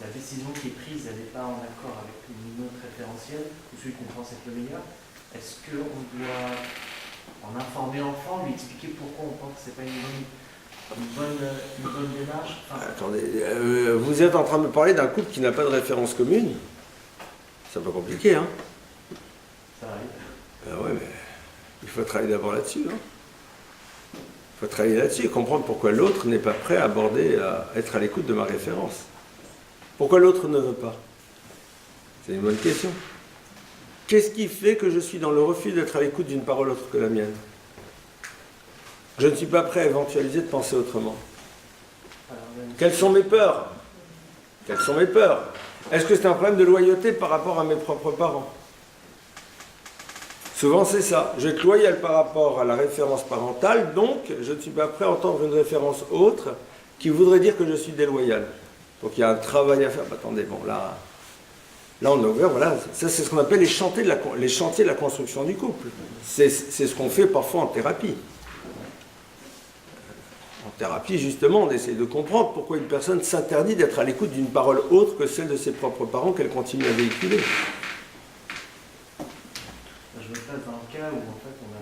la décision qui est prise, elle n'est pas en accord avec notre référentiel, ou celui qu'on pense être le meilleur, est-ce qu'on doit en informer l'enfant, lui expliquer pourquoi on pense que ce n'est pas une bonne démarche? Attendez, vous êtes en train de me parler d'un couple qui n'a pas de référence commune. C'est un peu compliqué, hein? Ça arrive. Ben ouais, mais il faut travailler d'abord là-dessus. Hein. Il faut travailler là-dessus et comprendre pourquoi l'autre n'est pas prêt à aborder, à être à l'écoute de ma référence. Pourquoi l'autre ne veut pas? C'est une bonne question. Qu'est-ce qui fait que je suis dans le refus d'être à l'écoute d'une parole autre que la mienne? Je ne suis pas prêt à éventualiser de penser autrement. Quelles sont mes peurs? Quelles sont mes peurs? Est-ce que c'est un problème de loyauté par rapport à mes propres parents? Souvent c'est ça. Je vais être loyal par rapport à la référence parentale, donc je ne suis pas prêt à entendre une référence autre qui voudrait dire que je suis déloyal. Donc il y a un travail à faire. Bah, attendez, bon là on a ouvert, voilà. Ça c'est ce qu'on appelle les chantiers de la construction du couple. C'est ce qu'on fait parfois en thérapie. En thérapie, justement, on essaie de comprendre pourquoi une personne s'interdit d'être à l'écoute d'une parole autre que celle de ses propres parents qu'elle continue à véhiculer. Je me place dans le cas où en fait on ne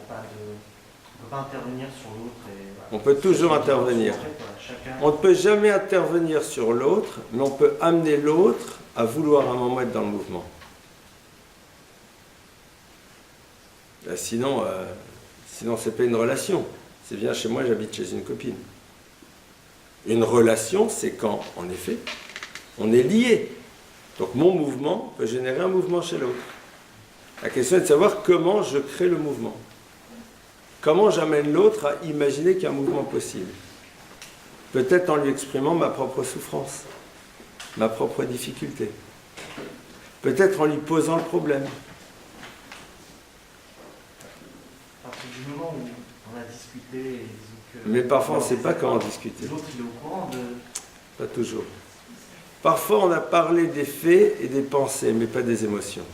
peut pas intervenir sur l'autre. Voilà. On peut toujours intervenir. En fait, voilà, chacun... On ne peut jamais intervenir sur l'autre, mais on peut amener l'autre à vouloir à un moment être dans le mouvement. Sinon, c'est pas une relation. C'est bien chez moi, j'habite chez une copine. Une relation, c'est quand, en effet, on est lié. Donc mon mouvement peut générer un mouvement chez l'autre. La question est de savoir comment je crée le mouvement. Comment j'amène l'autre à imaginer qu'il y a un mouvement possible. Peut-être en lui exprimant ma propre souffrance, ma propre difficulté. Peut-être en lui posant le problème. À partir du moment où on a discuté et dit que... Mais parfois on ne sait pas comment discuter. L'autre il est au courant de... Pas toujours. Parfois on a parlé des faits et des pensées, mais pas des émotions.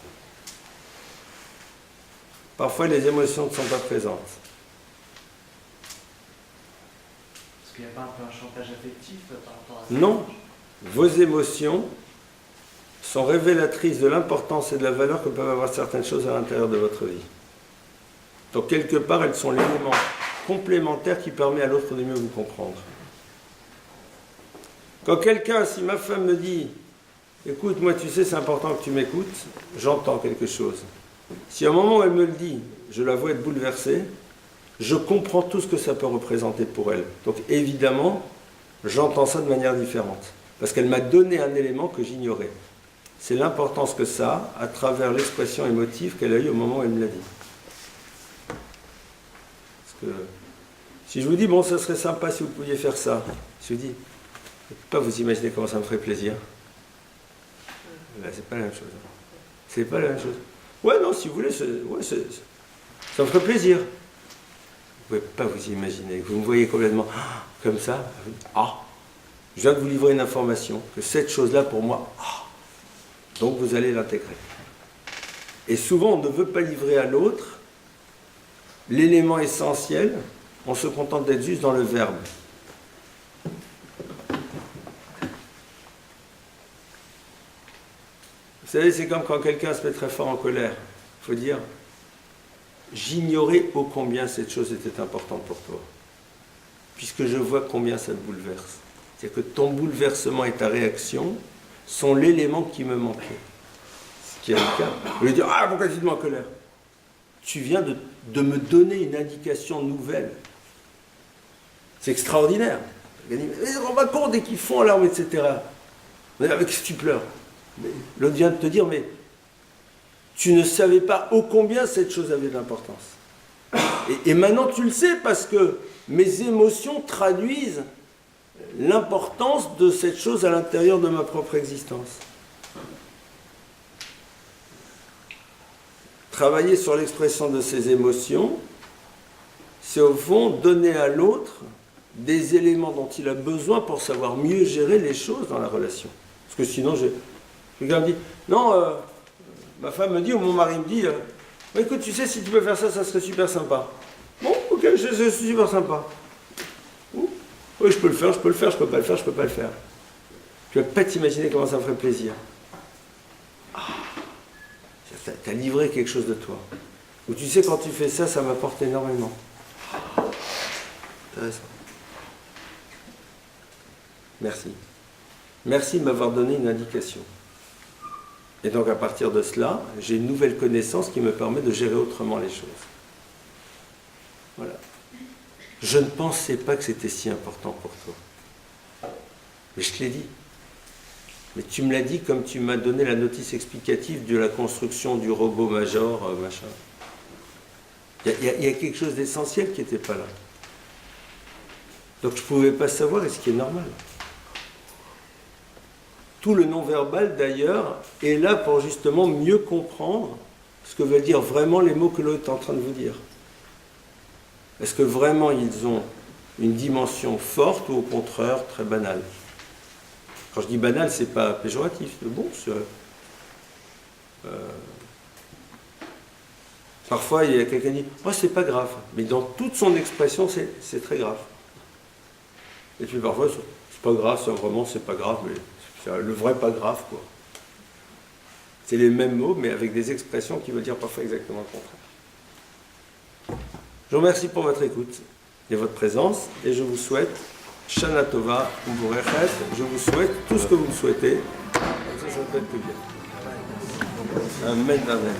Parfois les émotions ne sont pas présentes. Est-ce qu'il n'y a pas un peu un chantage affectif par rapport à ça? Non. Vos émotions sont révélatrices de l'importance et de la valeur que peuvent avoir certaines choses à l'intérieur de votre vie. Donc quelque part, elles sont l'élément complémentaire qui permet à l'autre de mieux vous comprendre. Quand quelqu'un, si ma femme me dit « Écoute, moi tu sais, c'est important que tu m'écoutes », j'entends quelque chose. Si à un moment où elle me le dit, je la vois être bouleversée, je comprends tout ce que ça peut représenter pour elle. Donc évidemment, j'entends ça de manière différente. Parce qu'elle m'a donné un élément que j'ignorais. C'est l'importance que ça a à travers l'expression émotive qu'elle a eue au moment où elle me l'a dit. Parce que si je vous dis, bon, ça serait sympa si vous pouviez faire ça, je vous dis, vous ne pouvez pas vous imaginer comment ça me ferait plaisir. Là, c'est pas la même chose. C'est pas la même chose. Ouais, non, si vous voulez, ça me ferait plaisir. Vous ne pouvez pas vous imaginer. Vous me voyez complètement comme ça. Je viens de vous livrer une information, que cette chose-là, pour moi, donc vous allez l'intégrer. Et souvent, on ne veut pas livrer à l'autre l'élément essentiel, on se contente d'être juste dans le verbe. Vous savez, c'est comme quand quelqu'un se met très fort en colère. Il faut dire, j'ignorais ô combien cette chose était importante pour toi, puisque je vois combien ça te bouleverse. C'est-à-dire que ton bouleversement et ta réaction sont l'élément qui me manquait. Ce qui est le cas. Vous lui dire, pourquoi tu te mets en colère? Tu viens de me donner une indication nouvelle. C'est extraordinaire. Mais on ne rend pas compte dès qu'ils font larmes, etc. Mais avec ce que tu pleures. L'autre vient de te dire, mais tu ne savais pas ô combien cette chose avait de l'importance. Et maintenant tu le sais parce que mes émotions traduisent l'importance de cette chose à l'intérieur de ma propre existence. Travailler sur l'expression de ces émotions, c'est au fond donner à l'autre des éléments dont il a besoin pour savoir mieux gérer les choses dans la relation. Parce que sinon, quelqu'un me dit, non, ma femme me dit, ou mon mari me dit, Bah, écoute, tu sais, si tu peux faire ça, ça serait super sympa. Bon, ok, c'est super sympa. Oui, je peux le faire, je peux pas le faire, je peux pas le faire. Tu vas pas t'imaginer comment ça me ferait plaisir. Tu as livré quelque chose de toi. Ou tu sais, quand tu fais ça, ça m'apporte énormément. Intéressant. Merci. Merci de m'avoir donné une indication. Et donc, à partir de cela, j'ai une nouvelle connaissance qui me permet de gérer autrement les choses. Voilà. Je ne pensais pas que c'était si important pour toi. Mais je te l'ai dit. Mais tu me l'as dit comme tu m'as donné la notice explicative de la construction du robot Major, machin. Il y a quelque chose d'essentiel qui n'était pas là. Donc je ne pouvais pas savoir, et ce qui est normal. Tout le non-verbal, d'ailleurs, est là pour justement mieux comprendre ce que veulent dire vraiment les mots que l'autre est en train de vous dire. Est-ce que vraiment ils ont une dimension forte ou au contraire très banale? Quand je dis banal, c'est pas péjoratif. Bon, parfois, il y a quelqu'un qui dit « Oh, c'est pas grave ». Mais dans toute son expression, c'est très grave. Et puis parfois, c'est pas grave, ça, vraiment, c'est pas grave, mais c'est le vrai pas grave, quoi. C'est les mêmes mots, mais avec des expressions qui veulent dire parfois exactement le contraire. Je vous remercie pour votre écoute et votre présence, et je vous souhaite Shana Tova, je vous souhaite tout ce que vous me souhaitez. Ça peut être tout bien. Amen, amen.